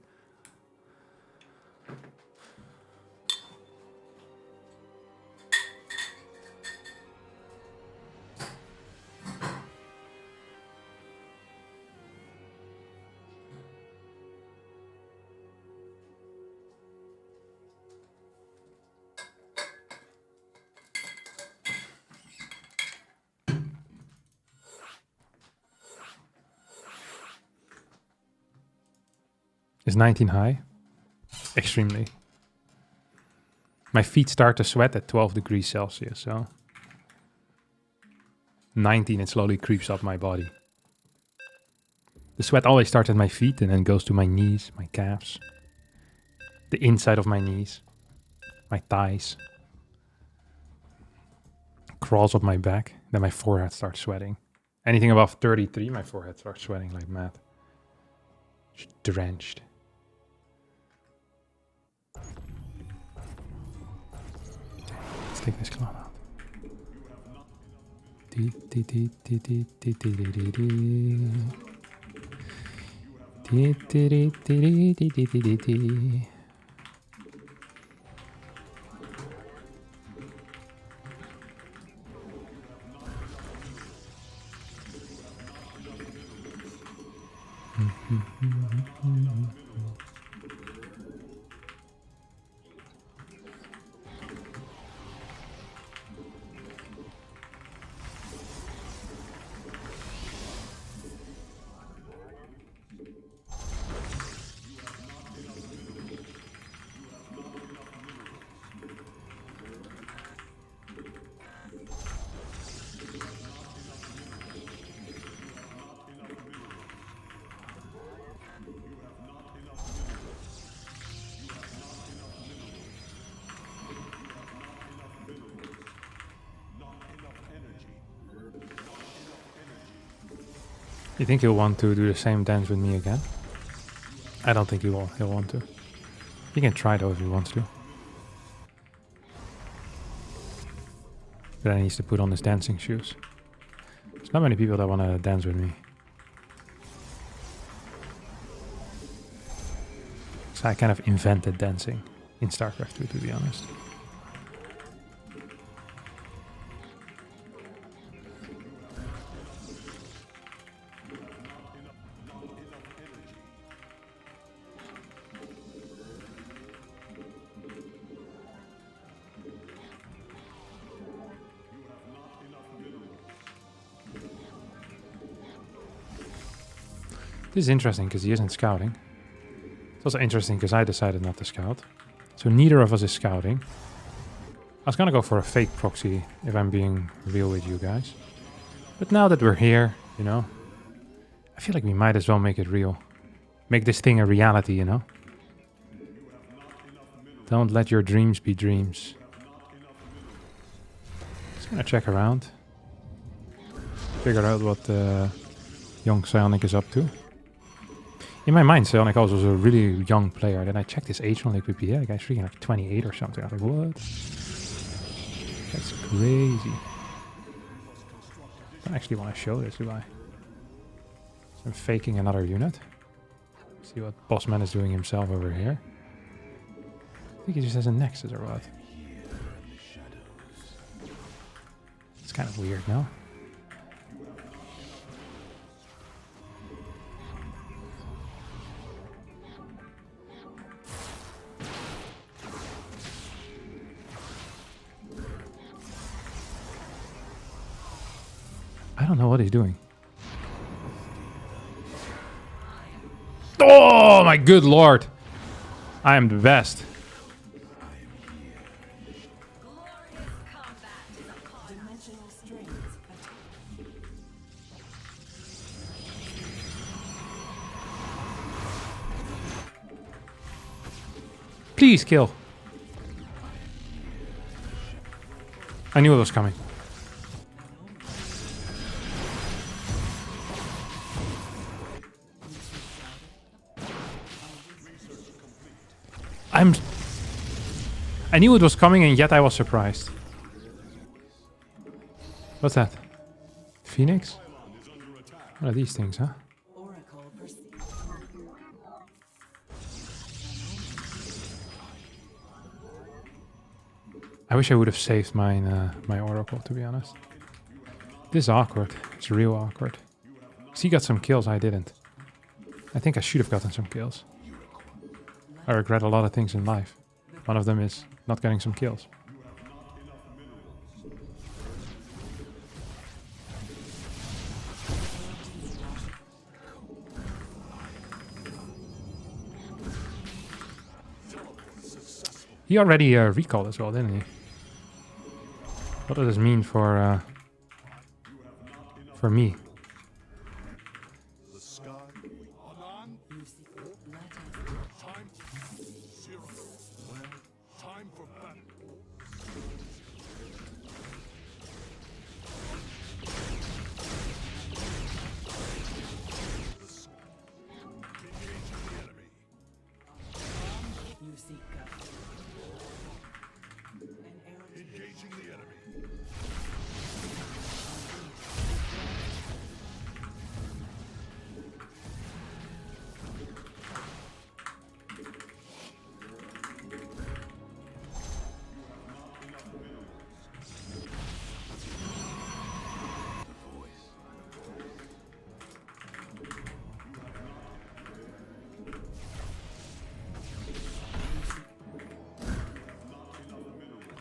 Is 19 high? Extremely. My feet start to sweat at 12 degrees Celsius, so 19, it slowly creeps up my body. The sweat always starts at my feet and then goes to my knees, my calves, the inside of my knees, my thighs, crawls up my back, then my forehead starts sweating. Anything above 33, my forehead starts sweating like mad. Just drenched. Let's take this cloth out. You think he'll want to do the same dance with me again? I don't think he will. He'll want to. He can try though if he wants to. But then he needs to put on his dancing shoes. There's not many people that want to dance with me. So I kind of invented dancing in StarCraft 2, to be honest. This is interesting because he isn't scouting. It's also interesting because I decided not to scout. So neither of us is scouting. I was gonna go for a fake proxy if I'm being real with you guys. But now that we're here, you know, I feel like we might as well make it real. Make this thing a reality, you know? Don't let your dreams be dreams. Just gonna check around. Figure out what young Psionic is up to. In my mind, Psionic also was a really young player. Then I checked his age on Wikipedia. The guy's freaking like 28 or something. I was like, what? That's crazy. I don't actually want to show this, do I? So I'm faking another unit. See what Bossman is doing himself over here. I think he just has a Nexus or what? It's kind of weird, no? I don't know what he's doing. Oh my good lord. I am the best. Please kill. I knew it was coming. I knew it was coming and yet I was surprised. What's that? Phoenix? What are these things, huh? I wish I would have saved mine, my Oracle, to be honest. This is awkward. It's real awkward. He got some kills, I didn't. I think I should have gotten some kills. I regret a lot of things in life. One of them is not getting some kills. He already recalled as well, didn't he? What does this mean for me?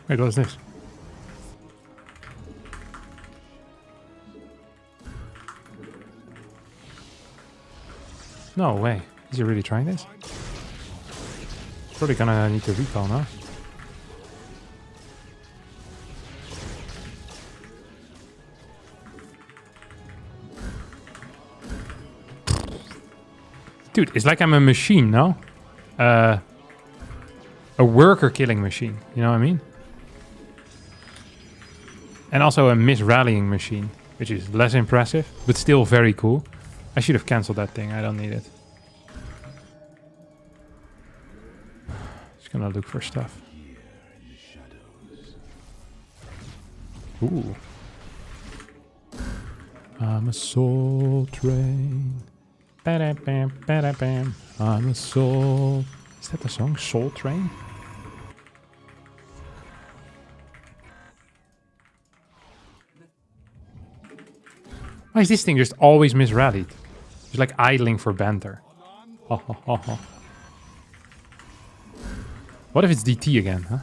Wait, what is this? No way. Is he really trying this? Probably gonna need to recall now. Dude, it's like I'm a machine, no? A worker killing machine, you know what I mean? And also a miss-rallying machine, which is less impressive, but still very cool. I should have cancelled that thing, I don't need it. Just gonna look for stuff. Ooh. I'm a soul train. Ba-da-bam, ba-da-bam. I'm a soul... Is that the song? Soul Train? Why is this thing just always misrallied? It's like idling for banter. Ho, ho, ho, ho. What if it's DT again, huh?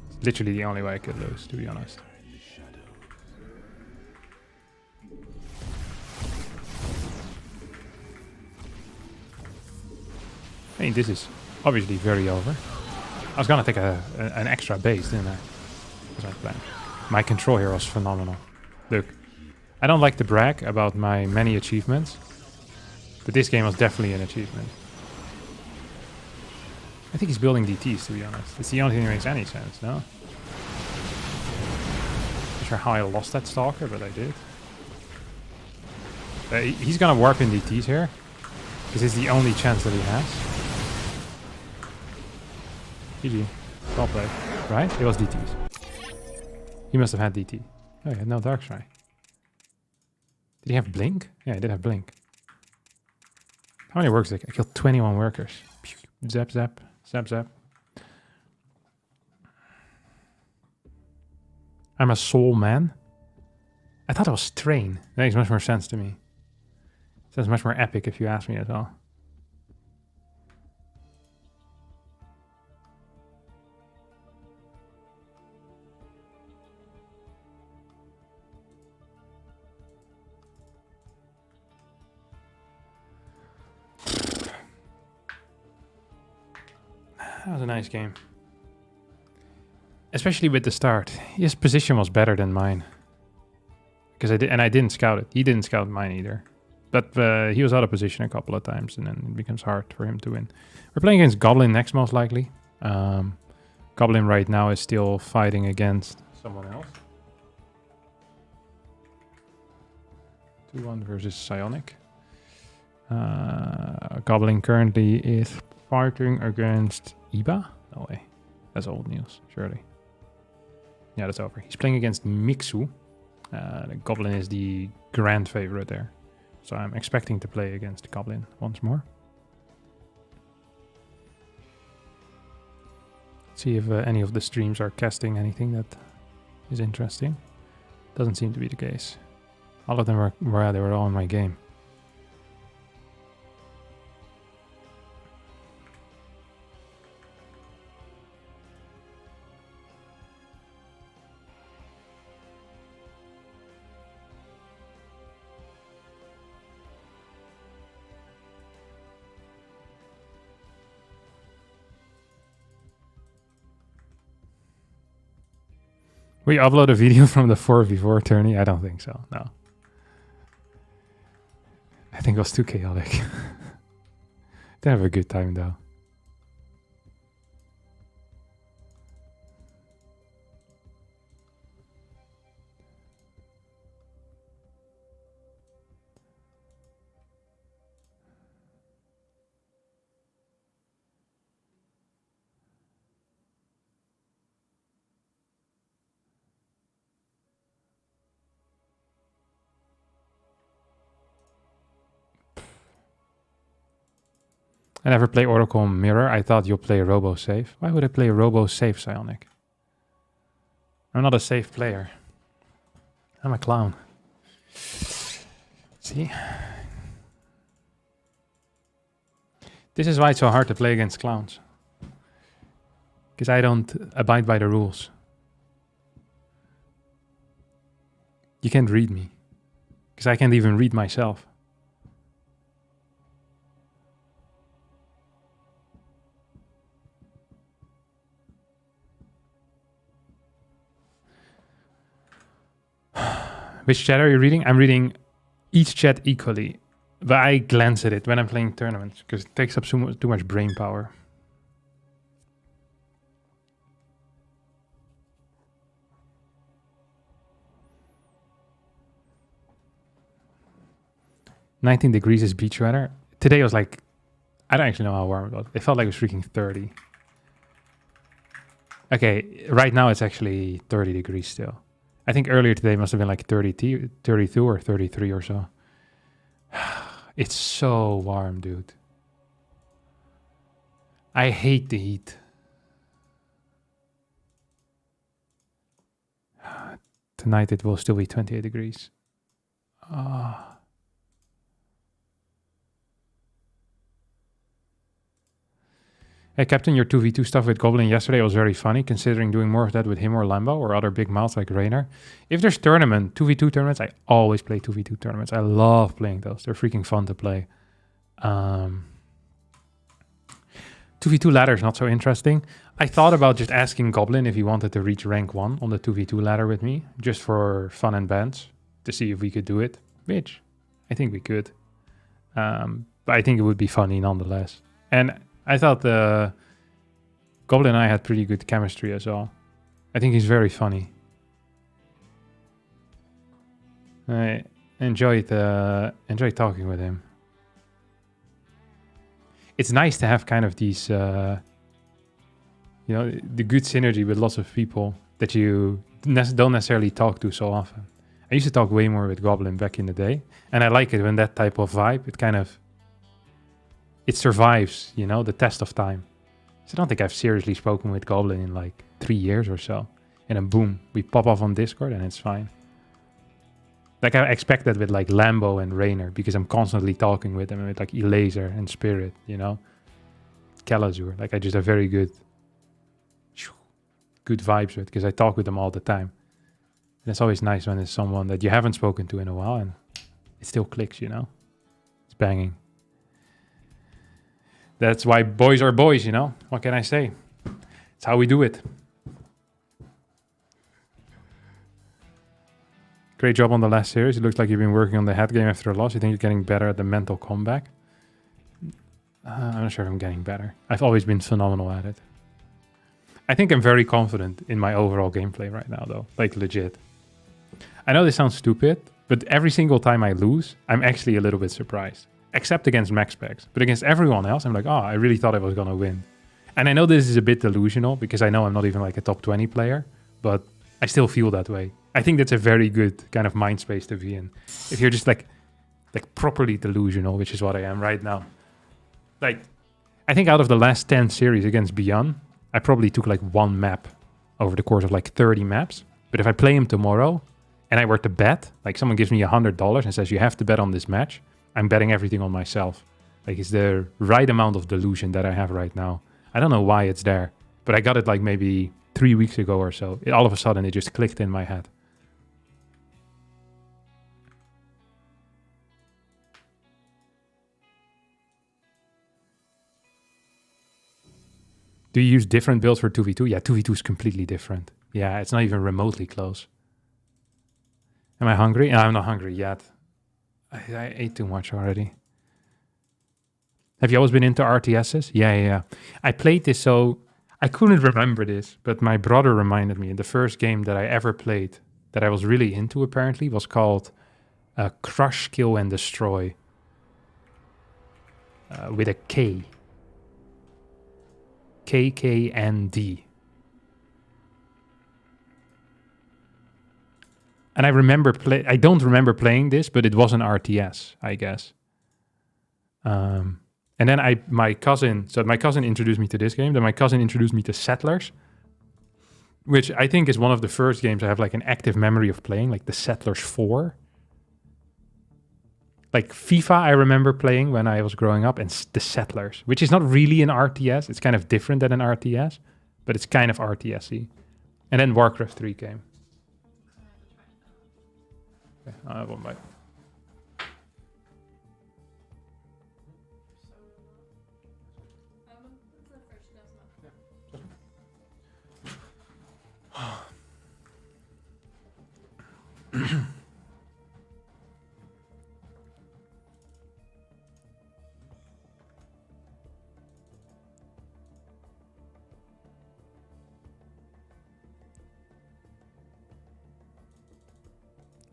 It's literally the only way I could lose, to be honest. I mean, this is obviously very over. I was gonna take an extra base, didn't I? That's my plan. My control here was phenomenal. Look. I don't like to brag about my many achievements, but this game was definitely an achievement. I think he's building DTs, to be honest. It's the only thing that makes any sense, no? Not sure how I lost that Stalker, but I did. He's gonna warp in DTs here, because it's the only chance that he has. GG. Well played. Right? It was DTs. He must have had DT. Oh, he had no Darkrai. Did he have Blink? Yeah, he did have Blink. How many workers did I killed 21 workers. Zap, zap, zap, zap. I'm a soul man. I thought it was Train. That makes much more sense to me. Sounds much more epic if you ask me as well. That was a nice game. Especially with the start. His position was better than mine. Because I didn't scout it. He didn't scout mine either. But he was out of position a couple of times, and then it becomes hard for him to win. We're playing against Goblin next, most likely. Goblin right now is still fighting against someone else. 2-1 versus Psionic. Goblin currently is fighting against Iba? No way. That's old news, surely. Yeah, that's over. He's playing against Mixu. The Goblin is the grand favorite there. So I'm expecting to play against Goblin once more. See if any of the streams are casting anything that is interesting. Doesn't seem to be the case. All of them they were all in my game. We upload a video from the 4v4 tourney? I don't think so, no. I think it was too chaotic. Didn't have a good time though. I never play Oracle Mirror. I thought you'll play Robo Safe. Why would I play Robo Safe, Psionic? I'm not a safe player. I'm a clown. See? This is why it's so hard to play against clowns. Because I don't abide by the rules. You can't read me. Because I can't even read myself. Which chat are you reading? I'm reading each chat equally, but I glance at it when I'm playing tournaments because it takes up too much brain power. "19 degrees is beach weather." Today was like, I don't actually know how warm it was. It felt like it was freaking 30. Okay, right now it's actually 30 degrees still. I think earlier today must have been like 32 or 33 or so. It's so warm, dude. I hate the heat. Tonight it will still be 28 degrees. Hey, Captain, your 2v2 stuff with Goblin yesterday was very funny, considering doing more of that with him or Lambo or other big mouths like Rainer. If there's 2v2 tournaments, I always play 2v2 tournaments. I love playing those. They're freaking fun to play. 2v2 ladder is not so interesting. I thought about just asking Goblin if he wanted to reach rank 1 on the 2v2 ladder with me, just for fun and bands, to see if we could do it, which I think we could. But I think it would be funny nonetheless. And I thought Goblin and I had pretty good chemistry as well. I think he's very funny. I enjoyed talking with him. It's nice to have kind of these, the good synergy with lots of people that you don't necessarily talk to so often. I used to talk way more with Goblin back in the day, and I like it when that type of vibe, it survives, the test of time. So I don't think I've seriously spoken with Goblin in like 3 years or so. And then boom, we pop off on Discord and it's fine. Like I expect that with like Lambo and Rainer because I'm constantly talking with them and with like Elaser and Spirit, Kalazur. Like I just have very good vibes with because I talk with them all the time. And it's always nice when it's someone that you haven't spoken to in a while and it still clicks, It's banging. That's why boys are boys, you know? What can I say? It's how we do it. Great job on the last series. It looks like you've been working on the head game after a loss. You think you're getting better at the mental comeback? I'm not sure if I'm getting better. I've always been phenomenal at it. I think I'm very confident in my overall gameplay right now, though. Like, legit. I know this sounds stupid, but every single time I lose, I'm actually a little bit surprised. Except against max packs. But against everyone else, I'm like, oh, I really thought I was going to win. And I know this is a bit delusional, because I know I'm not even like a top 20 player, but I still feel that way. I think that's a very good kind of mind space to be in. If you're just like properly delusional, which is what I am right now. Like, I think out of the last 10 series against Beyond, I probably took like one map over the course of like 30 maps. But if I play him tomorrow and I were to bet, like someone gives me $100 and says, you have to bet on this match, I'm betting everything on myself. Like, it's the right amount of delusion that I have right now. I don't know why it's there, but I got it like maybe 3 weeks ago or so. All of a sudden, it just clicked in my head. Do you use different builds for 2v2? Yeah, 2v2 is completely different. Yeah, it's not even remotely close. Am I hungry? No, I'm not hungry yet. I ate too much already. Have you always been into RTSs? Yeah. I played this, so I couldn't remember this, but my brother reminded me. The first game that I ever played that I was really into, apparently, was called Crush, Kill, and Destroy. With a K. KKND. And I remember I don't remember playing this, but it was an RTS, I guess. And then my cousin introduced me to this game. Then my cousin introduced me to Settlers, which I think is one of the first games I have like an active memory of playing, like the Settlers 4. Like FIFA, I remember playing when I was growing up, and the Settlers, which is not really an RTS. It's kind of different than an RTS, but it's kind of RTS-y. And then Warcraft 3 came. Okay, I have one bite.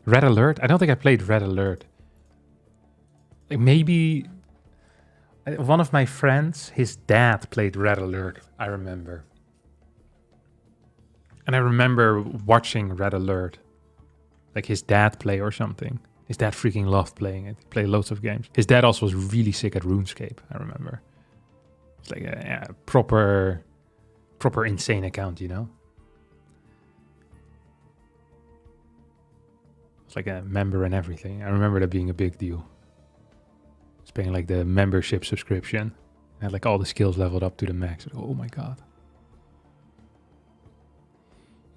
Red Alert? I don't think I played Red Alert. Like maybe one of my friends, his dad played Red Alert, I remember. And I remember watching Red Alert. Like his dad play or something. His dad freaking loved playing it. He played loads of games. His dad also was really sick at RuneScape, I remember. It's like a proper insane account, you know? It's like a member and everything. I remember that being a big deal. It's paying like the membership subscription. I had like all the skills leveled up to the max. Oh my god.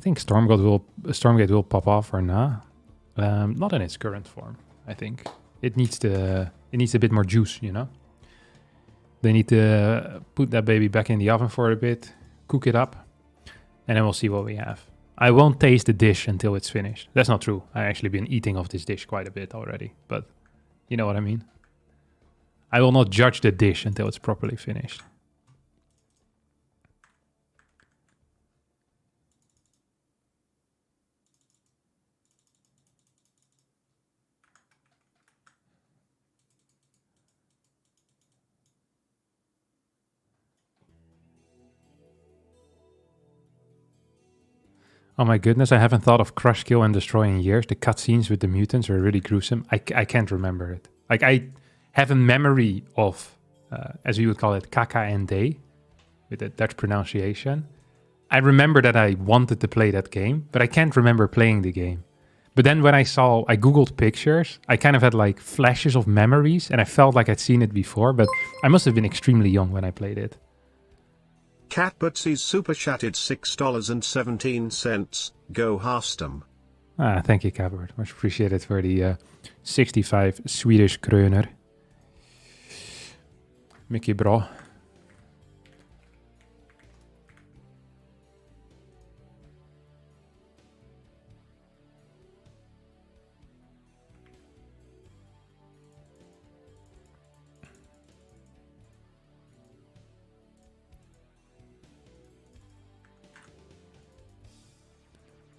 I think Stormgate will pop off or not. Not in its current form, I think. It needs a bit more juice, you know? They need to put that baby back in the oven for a bit, cook it up, and then we'll see what we have. I won't taste the dish until it's finished. That's not true. I've actually been eating off this dish quite a bit already, but you know what I mean? I will not judge the dish until it's properly finished. Oh my goodness, I haven't thought of Crush, Kill, and Destroy in years. The cutscenes with the mutants were really gruesome. I can't remember it. Like, I have a memory of, as we would call it, KKND, with the Dutch pronunciation. I remember that I wanted to play that game, but I can't remember playing the game. But then when I Googled pictures, I kind of had like flashes of memories, and I felt like I'd seen it before, but I must have been extremely young when I played it. Catbutsy's super chatted $6.17. Go Harstum. Thank you, Cabert. Much appreciated for the 65 Swedish kroner. Mickey bro.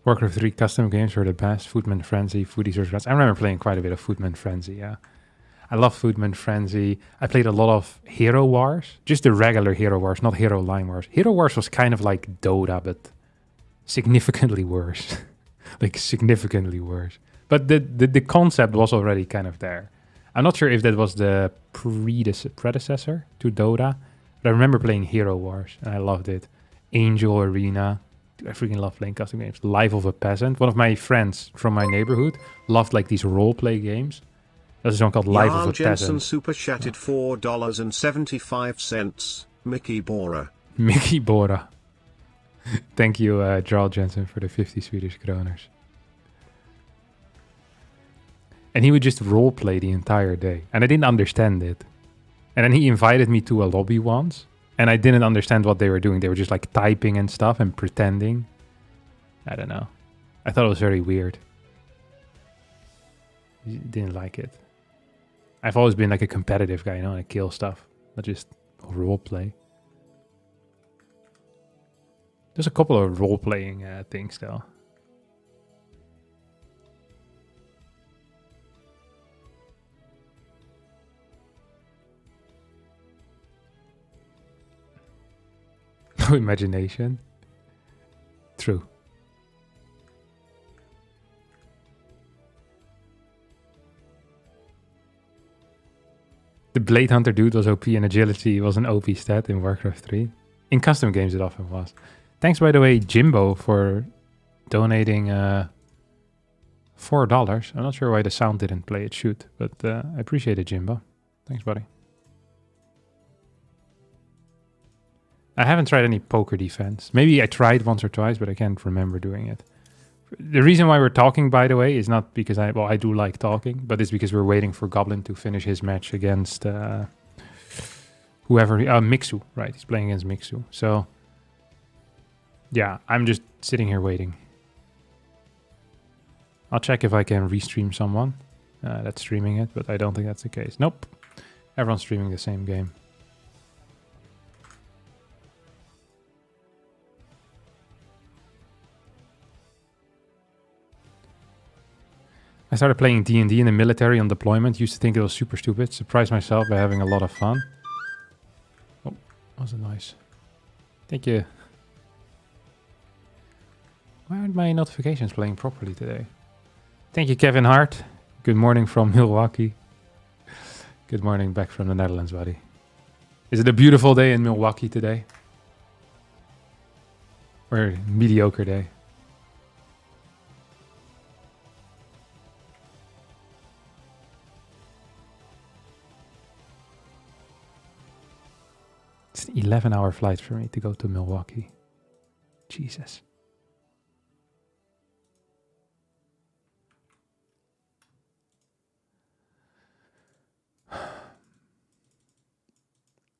Warcraft 3 custom games were the best. Footman Frenzy, Foodie Search. I remember playing quite a bit of Footman Frenzy, yeah. I love Footman Frenzy. I played a lot of Hero Wars. Just the regular Hero Wars, not Hero Line Wars. Hero Wars was kind of like Dota, but significantly worse. Like, significantly worse. But the concept was already kind of there. I'm not sure if that was the predecessor to Dota, but I remember playing Hero Wars, and I loved it. Angel Arena. Dude, I freaking love playing custom games. Life of a Peasant. One of my friends from my neighborhood loved like these role-play games. There's one called Life of a Jensen Peasant. super chatted $4.75. Mickey Bora. Mickey Bora. Thank you, Jarl Jensen, for the 50 Swedish kroners. And he would just roleplay the entire day. And I didn't understand it. And then he invited me to a lobby once. And I didn't understand what they were doing. They were just like typing and stuff and pretending. I don't know. I thought it was very weird. Didn't like it. I've always been like a competitive guy, you know, I kill stuff, not just roleplay. There's a couple of role-playing things though. No imagination. True. The Blade Hunter dude was OP and agility was an OP stat in Warcraft 3. In custom games it often was. Thanks, by the way, Jimbo, for donating $4. I'm not sure why the sound didn't play. It should, but I appreciate it, Jimbo. Thanks, buddy. I haven't tried any poker defense. Maybe I tried once or twice, but I can't remember doing it. The reason why we're talking, by the way, is not because I do like talking, but it's because we're waiting for Goblin to finish his match against whoever, Mixu, right? He's playing against Mixu. So, yeah, I'm just sitting here waiting. I'll check if I can restream someone that's streaming it, but I don't think that's the case. Nope. Everyone's streaming the same game. I started playing D&D in the military on deployment. Used to think it was super stupid. Surprised myself by having a lot of fun. Oh, that was nice. Thank you. Why aren't my notifications playing properly today? Thank you, Kevin Hart. Good morning from Milwaukee. Good morning back from the Netherlands, buddy. Is it a beautiful day in Milwaukee today? Or a mediocre day? It's an 11-hour flight for me to go to Milwaukee. Jesus.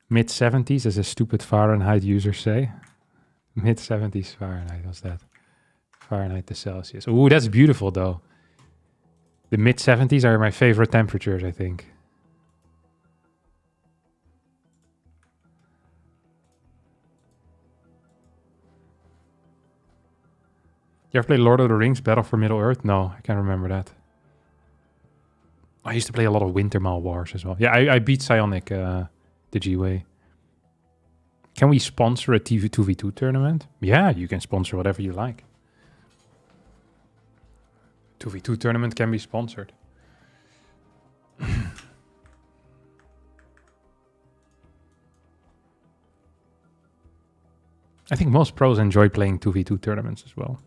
Mid-70s, as a stupid Fahrenheit users say. Mid-70s Fahrenheit, what's that? Fahrenheit to Celsius. Ooh, that's beautiful, though. The mid-70s are my favorite temperatures, I think. You ever play Lord of the Rings Battle for Middle-earth? No, I can't remember that. I used to play a lot of Wintermall Wars as well. Yeah, I beat Psionic the G-Way. Can we sponsor a 2v2 tournament? Yeah, you can sponsor whatever you like. 2v2 tournament can be sponsored. I think most pros enjoy playing 2v2 tournaments as well.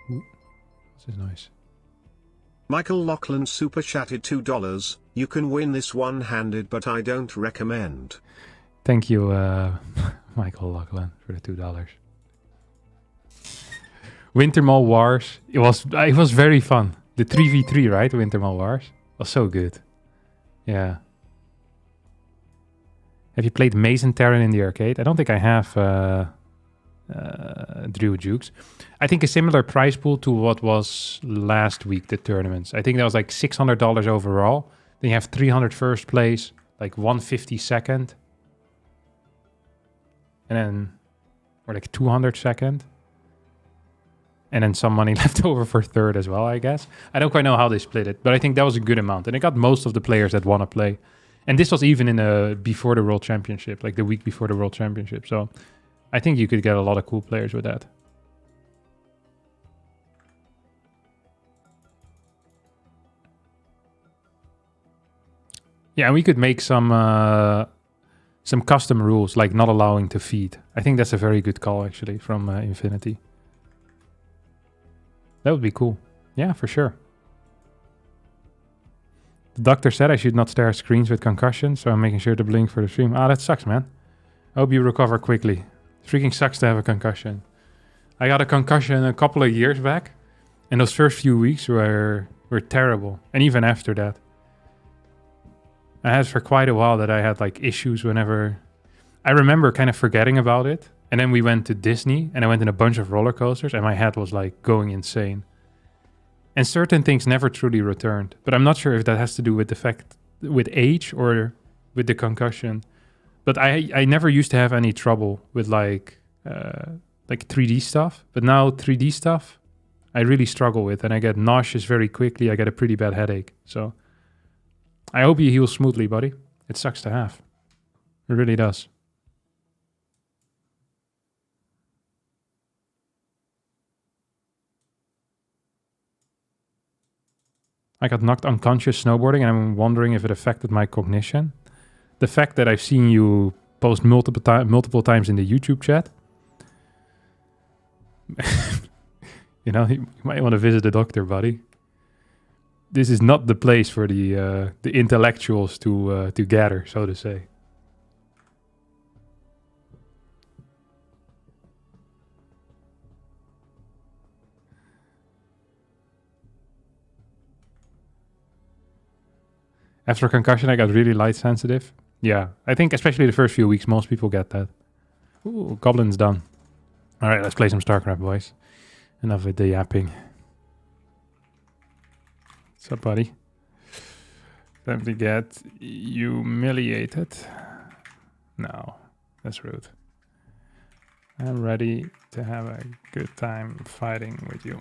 Ooh, this is nice. Michael Lachlan super chatted $2. You can win this one-handed, but I don't recommend. Thank you, Michael Lachlan, for the $2. Wintermall Wars. It was very fun. The 3v3, right? Wintermall Wars was so good. Yeah. Have you played Maze and Terran in the arcade? I don't think I have Drew Jukes. I think a similar price pool to what was last week, the tournaments. I think that was like $600 overall. Then you have 300 first place, like 150 second, and then, or like 200 second. And then some money left over for third as well, I guess. I don't quite know how they split it, but I think that was a good amount. And it got most of the players that want to play. And this was even in before the World Championship, like the week before the World Championship. So I think you could get a lot of cool players with that. Yeah, and we could make some custom rules, like not allowing to feed. I think that's a very good call, actually, from Infinity. That would be cool. Yeah, for sure. The doctor said I should not stare at screens with concussion, so I'm making sure to blink for the stream. Ah, that sucks, man. I hope you recover quickly. It freaking sucks to have a concussion. I got a concussion a couple of years back, and those first few weeks were terrible. And even after that. I had for quite a while that I had like issues whenever... I remember kind of forgetting about it. And then we went to Disney, and I went in a bunch of roller coasters, and my head was like going insane. And certain things never truly returned. But I'm not sure if that has to do with the fact, with age or with the concussion. But I never used to have any trouble with like 3D stuff. But now 3D stuff, I really struggle with, and I get nauseous very quickly. I get a pretty bad headache. So I hope you heal smoothly, buddy. It sucks to have. It really does. I got knocked unconscious snowboarding, and I'm wondering if it affected my cognition. The fact that I've seen you post multiple times in the YouTube chat, you know, you might want to visit the doctor, buddy. This is not the place for the intellectuals to gather, so to say. After a concussion, I got really light sensitive. Yeah, I think especially the first few weeks, most people get that. Ooh, Goblin's done. All right, let's play some StarCraft, boys. Enough with the yapping. What's up, buddy? Time to get humiliated. No, that's rude. I'm ready to have a good time fighting with you.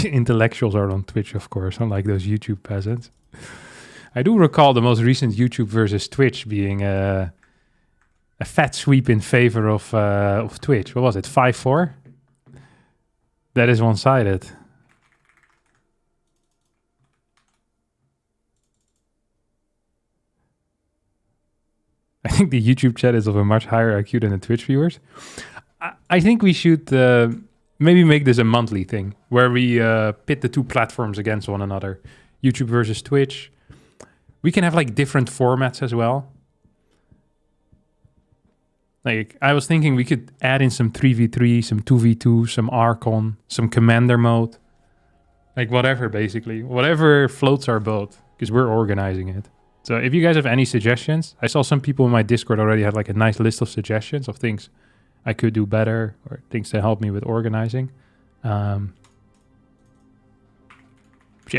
The intellectuals are on Twitch, of course, unlike those YouTube peasants. I do recall the most recent YouTube versus Twitch being a fat sweep in favor of Twitch. What was it, 5-4? That is one-sided. I think the YouTube chat is of a much higher IQ than the Twitch viewers. I think we should... maybe make this a monthly thing where we pit the two platforms against one another. YouTube versus Twitch. We can have like different formats as well. Like I was thinking we could add in some 3v3, some 2v2, some Archon, some Commander mode. Like whatever, basically. Whatever floats our boat, because we're organizing it. So if you guys have any suggestions, I saw some people in my Discord already had like a nice list of suggestions of things I could do better or things to help me with organizing. Yeah,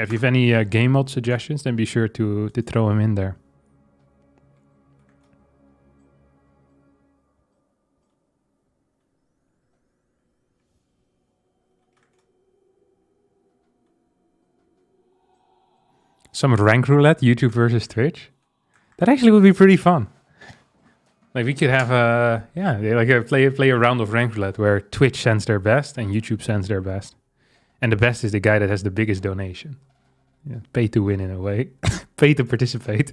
if you have any game mode suggestions, then be sure to throw them in there. Some rank roulette, YouTube versus Twitch. That actually would be pretty fun. Like we could have play a round of rank roulette where Twitch sends their best and YouTube sends their best, and the best is the guy that has the biggest donation. Yeah, pay to win in a way, pay to participate.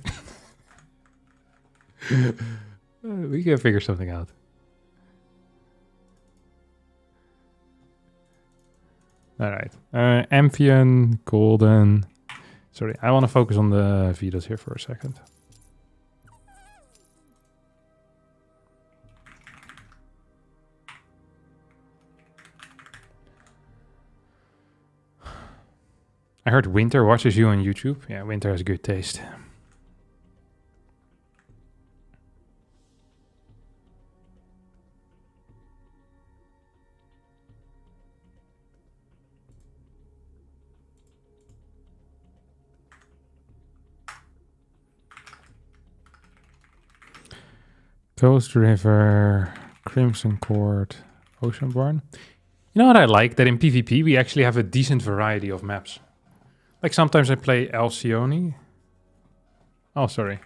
We can figure something out. All right, Amphion, Golden. Sorry, I want to focus on the Vidas here for a second. I heard Winter watches you on YouTube. Yeah, Winter has good taste. Coast River, Crimson Court, Oceanborn. You know what I like? That in PvP we actually have a decent variety of maps. Like sometimes I play Alcyone. Oh, sorry.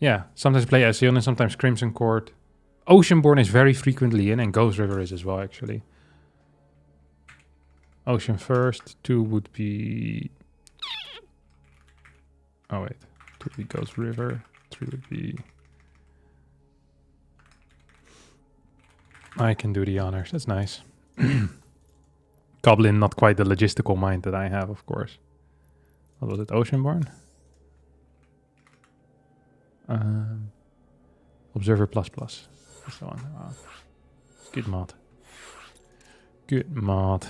Yeah, sometimes I play Alcyone, sometimes Crimson Court. Oceanborn is very frequently in, and Ghost River is as well, actually. Ocean first, 2 would be... Oh, wait. 2 would be Ghost River, 3 would be... I can do the honors, that's nice. Goblin, not quite the logistical mind that I have, of course. What was it, Oceanborn? Observer plus plus. That's the one. Oh. Good mod. Good mod.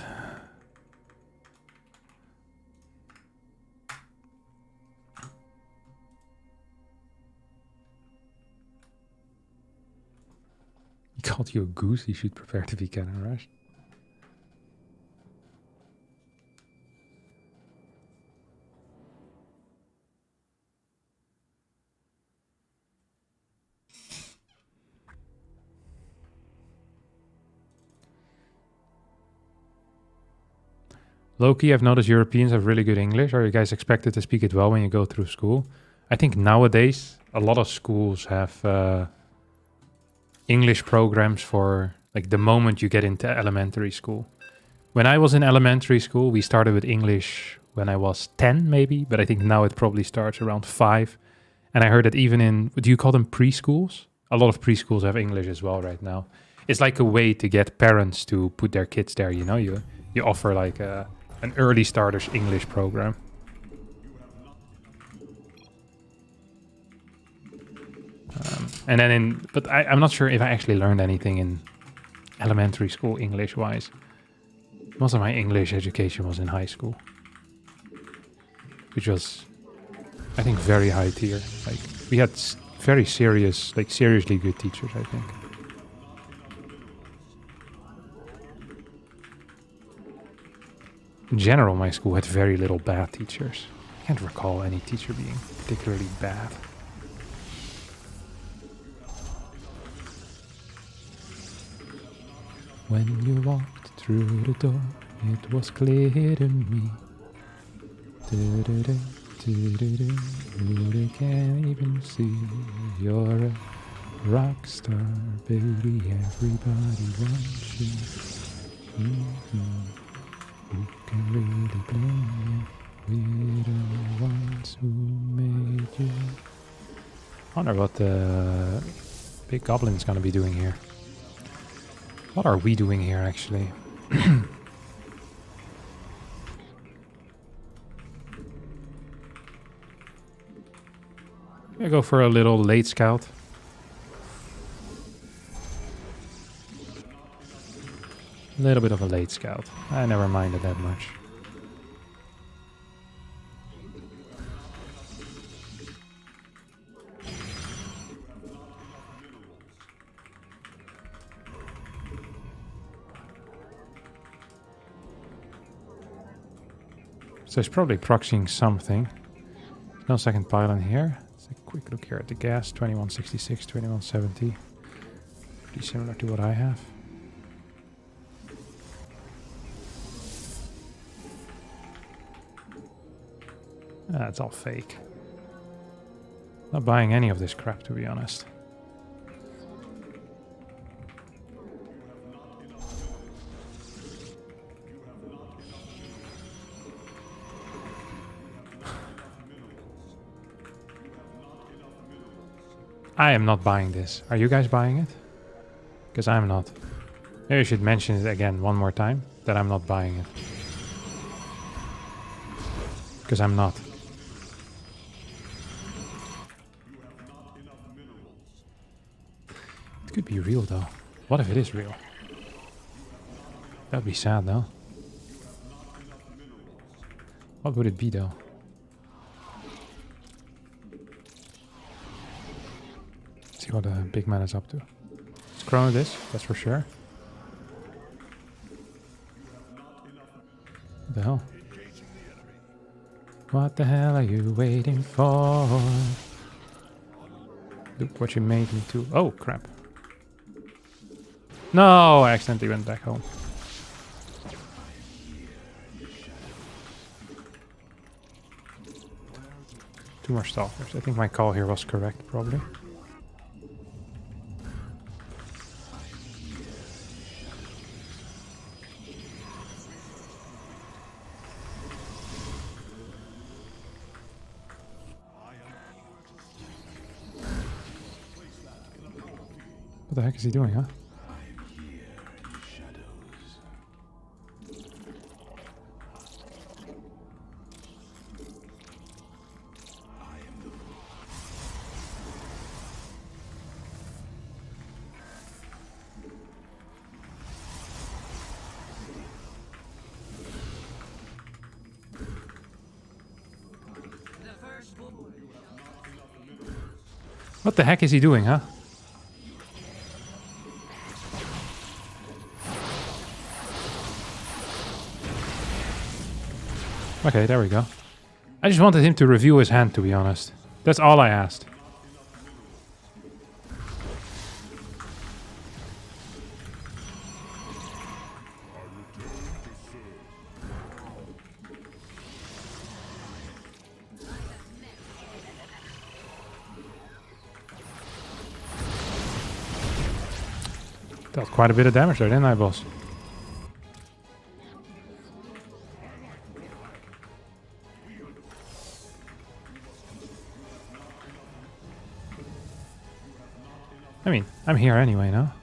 He called you a goose. You should prepare to be cannon rushed. Low-key, I've noticed Europeans have really good English. Are you guys expected to speak it well when you go through school? I think nowadays, a lot of schools have English programs for like the moment you get into elementary school. When I was in elementary school, we started with English when I was 10 maybe, but I think now it probably starts around 5. And I heard that even in, do you call them preschools? A lot of preschools have English as well right now. It's like a way to get parents to put their kids there, you know? You offer like an early starters English program. And then but I'm not sure if I actually learned anything in elementary school English-wise. Most of my English education was in high school, which was, I think, very high tier. Like we had very serious, like seriously good teachers, I think. In general, my school had very little bad teachers. I can't recall any teacher being particularly bad. When you walked through the door, it was clear to me. You can't even see you're a rock star, baby. Everybody wants you. Who can really blame you? We're the ones who made you. I wonder what the big goblin's gonna be doing here. What are we doing here, actually? I go for a little late scout. A little bit of a late scout. I never minded that much. So it's probably proxying something. No second pylon here. Let's take a quick look here at the gas. 2166, 2170. Pretty similar to what I have. It's all fake. Not buying any of this crap, to be honest. I am not buying this. Are you guys buying it? Because I'm not. Maybe I should mention it again one more time, that I'm not buying it. Because I'm not. It could be real though. What if it is real? That'd be sad though. What would it be though? See what the big man is up to. It's chrono this, that's for sure. What the hell? What the hell are you waiting for? Look what you made me to. Oh, crap. No, I accidentally went back home. Two more stalkers. I think my call here was correct, probably. What the heck is he doing, huh? What the heck is he doing, huh? Okay, there we go. I just wanted him to review his hand, to be honest. That's all I asked. Dealt quite a bit of damage there, didn't I, boss? I mean, I'm here anyway now.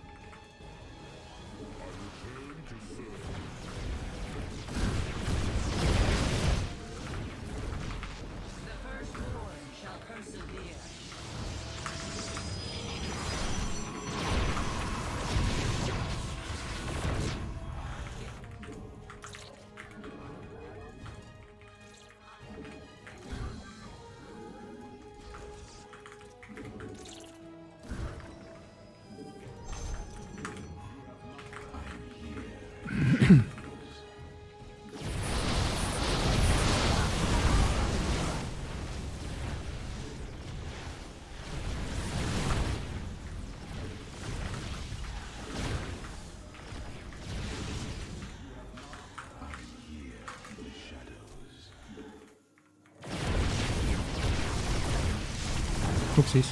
Oopsies.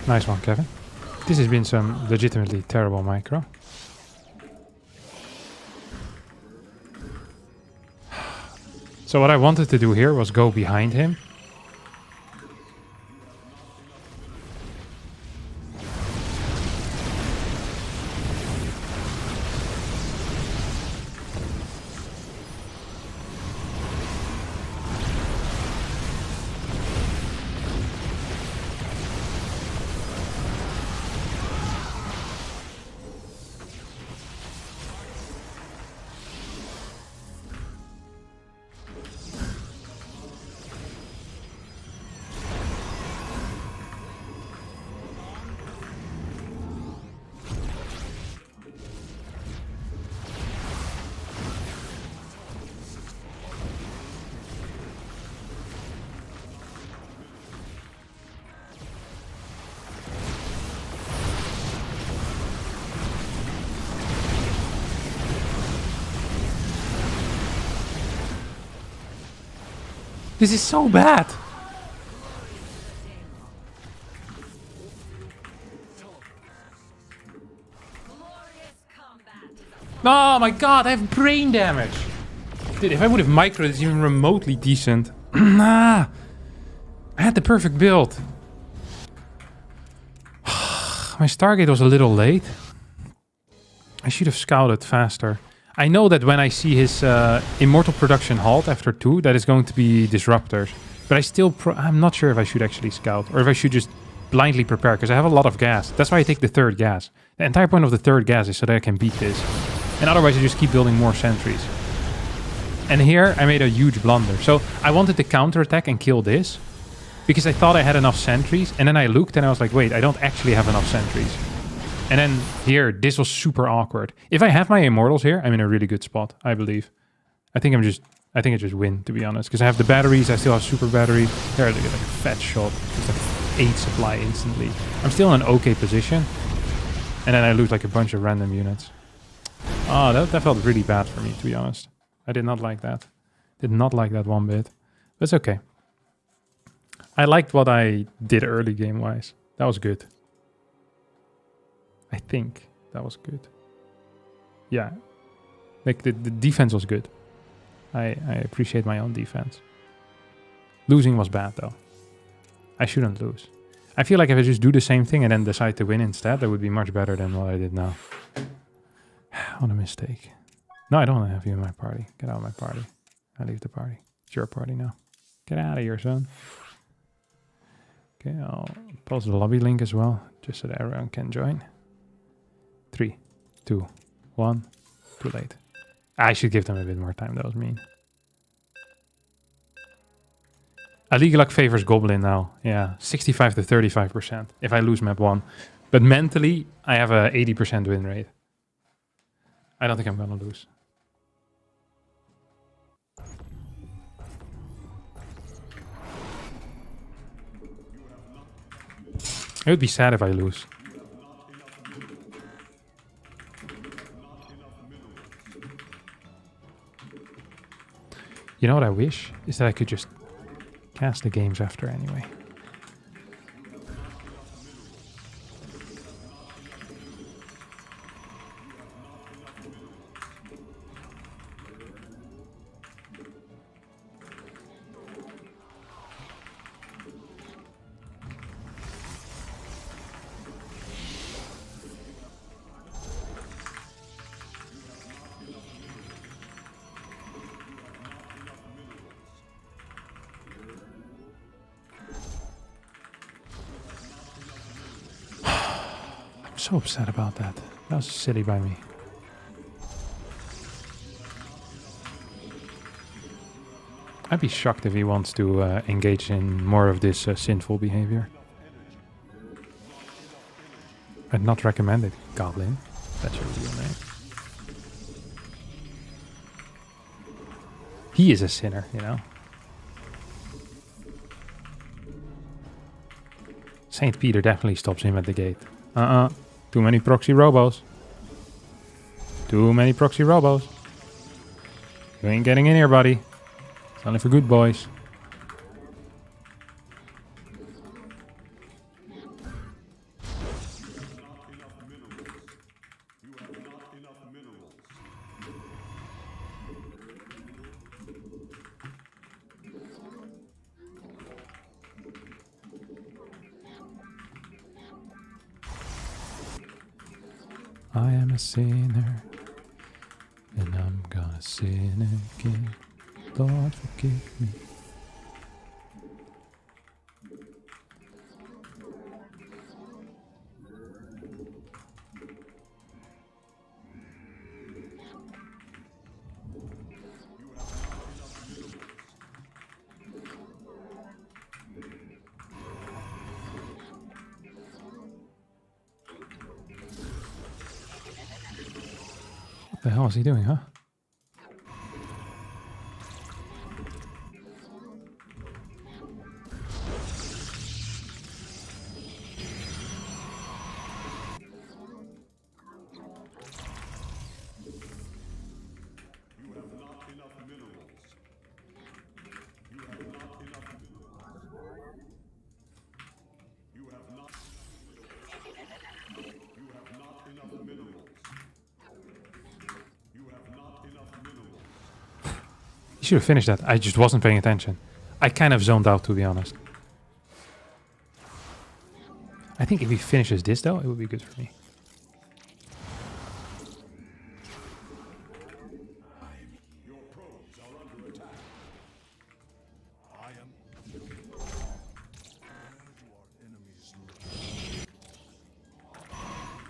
Nice one, Kevin. This has been some legitimately terrible micro. So what I wanted to do here was go behind him. This is so bad. Oh my god, I have brain damage. Dude, if I would have microed this even remotely decent. Nah. I had the perfect build. My Stargate was a little late. I should have scouted faster. I know that when I see his Immortal Production halt after 2, that is going to be Disruptors. But I still... I'm not sure if I should actually scout. Or if I should just blindly prepare, because I have a lot of gas. That's why I take the third gas. The entire point of the third gas is so that I can beat this. And otherwise I just keep building more sentries. And here I made a huge blunder. So I wanted to counterattack and kill this. Because I thought I had enough sentries. And then I looked and I was like, wait, I don't actually have enough sentries. And then here, this was super awkward. If I have my immortals here, I'm in a really good spot, I believe. I think I just win, to be honest. Because I have the batteries, I still have super batteries. There, I get like a fat shot. It's like 8 supply instantly. I'm still in an okay position. And then I lose like a bunch of random units. Oh, that felt really bad for me, to be honest. I did not like that. Did not like that one bit. But it's okay. I liked what I did early game-wise. That was good. I think that was good. Yeah. Like the defense was good. I appreciate my own defense. Losing was bad though. I shouldn't lose. I feel like if I just do the same thing and then decide to win instead, that would be much better than what I did now. What a mistake. No, I don't want to have you in my party. Get out of my party. I leave the party. It's your party now. Get out of here, son. Okay, I'll post the lobby link as well, just so that everyone can join. 3, 2, 1. Too late. I should give them a bit more time. That was mean. A League Luck favors Goblin now. Yeah, 65 to 35% if I lose map 1. But mentally, I have a 80% win rate. I don't think I'm gonna lose. It would be sad if I lose. You know what I wish? Is that I could just cast the games after anyway. So upset about that. That was silly by me. I'd be shocked if he wants to engage in more of this sinful behavior. I'd not recommend it, Goblin. That's your real name. He is a sinner, you know. Saint Peter definitely stops him at the gate. Too many proxy robos. Too many proxy robos. You ain't getting in here, buddy. It's only for good boys. I am a sinner, and I'm gonna sin again. Lord, forgive me. What the hell is he doing, huh? You should have finished that. I just wasn't paying attention. I kind of zoned out, to be honest. I think if he finishes this, though, it would be good for me.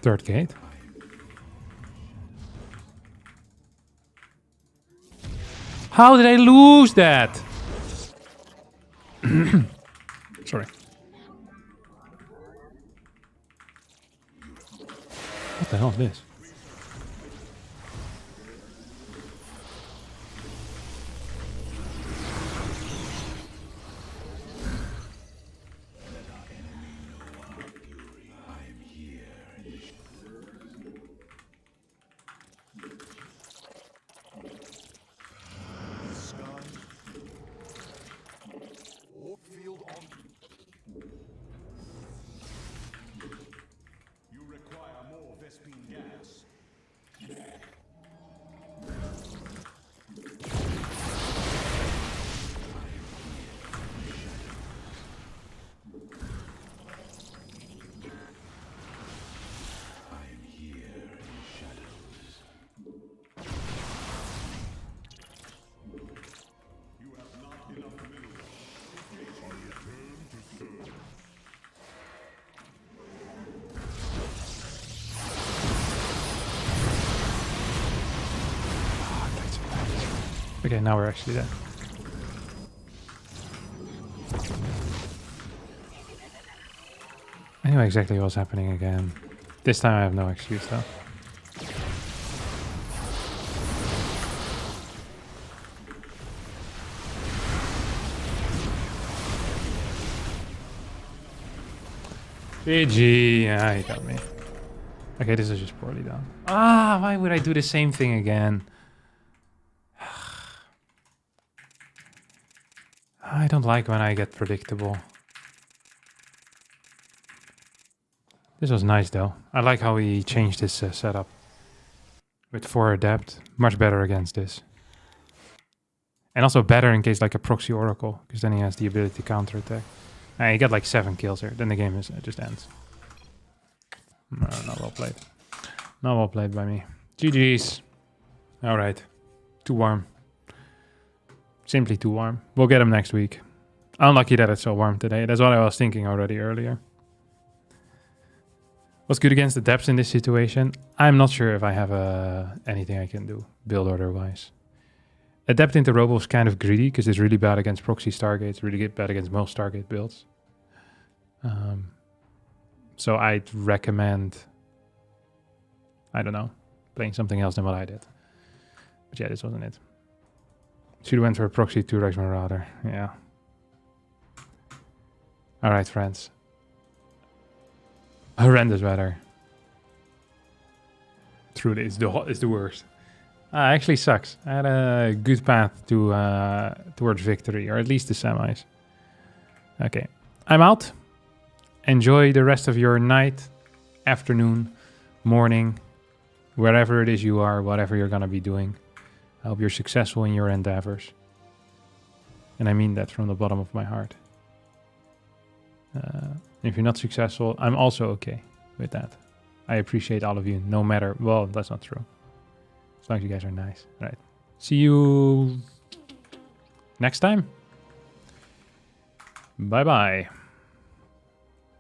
Third gate. How did I lose that? Sorry. What the hell is this? Okay, now we're actually there. I know exactly what's happening again. This time I have no excuse though. GG. Ah, he got me. Okay, this is just poorly done. Ah, why would I do the same thing again? I don't like when I get predictable. This was nice though. I like how he changed his setup. With 4 adept. Much better against this. And also better in case like a proxy oracle. Because then he has the ability to counter attack. He got like 7 kills here. Then the game is just ends. No, not well played. Not well played by me. GG's. Alright. Too warm. Simply too warm. We'll get him next week. Unlucky that it's so warm today. That's what I was thinking already earlier. What's good against the depths in this situation? I'm not sure if I have anything I can do, build order-wise. Adept into Robo is kind of greedy, because it's really bad against proxy Stargates, really bad against most Stargate builds. So I'd recommend, I don't know, playing something else than what I did. But yeah, this wasn't it. Should have went for a proxy 2-Rex Marauder. Yeah. Alright, friends. Horrendous weather. Truly, it's the worst. Actually sucks. I had a good path to towards victory, or at least the semis. Okay. I'm out. Enjoy the rest of your night, afternoon, morning, wherever it is you are, whatever you're going to be doing. I hope you're successful in your endeavors. And I mean that from the bottom of my heart. If you're not successful, I'm also okay with that. I appreciate all of you, no matter... Well, that's not true. As long as you guys are nice. All right. See you next time. Bye-bye.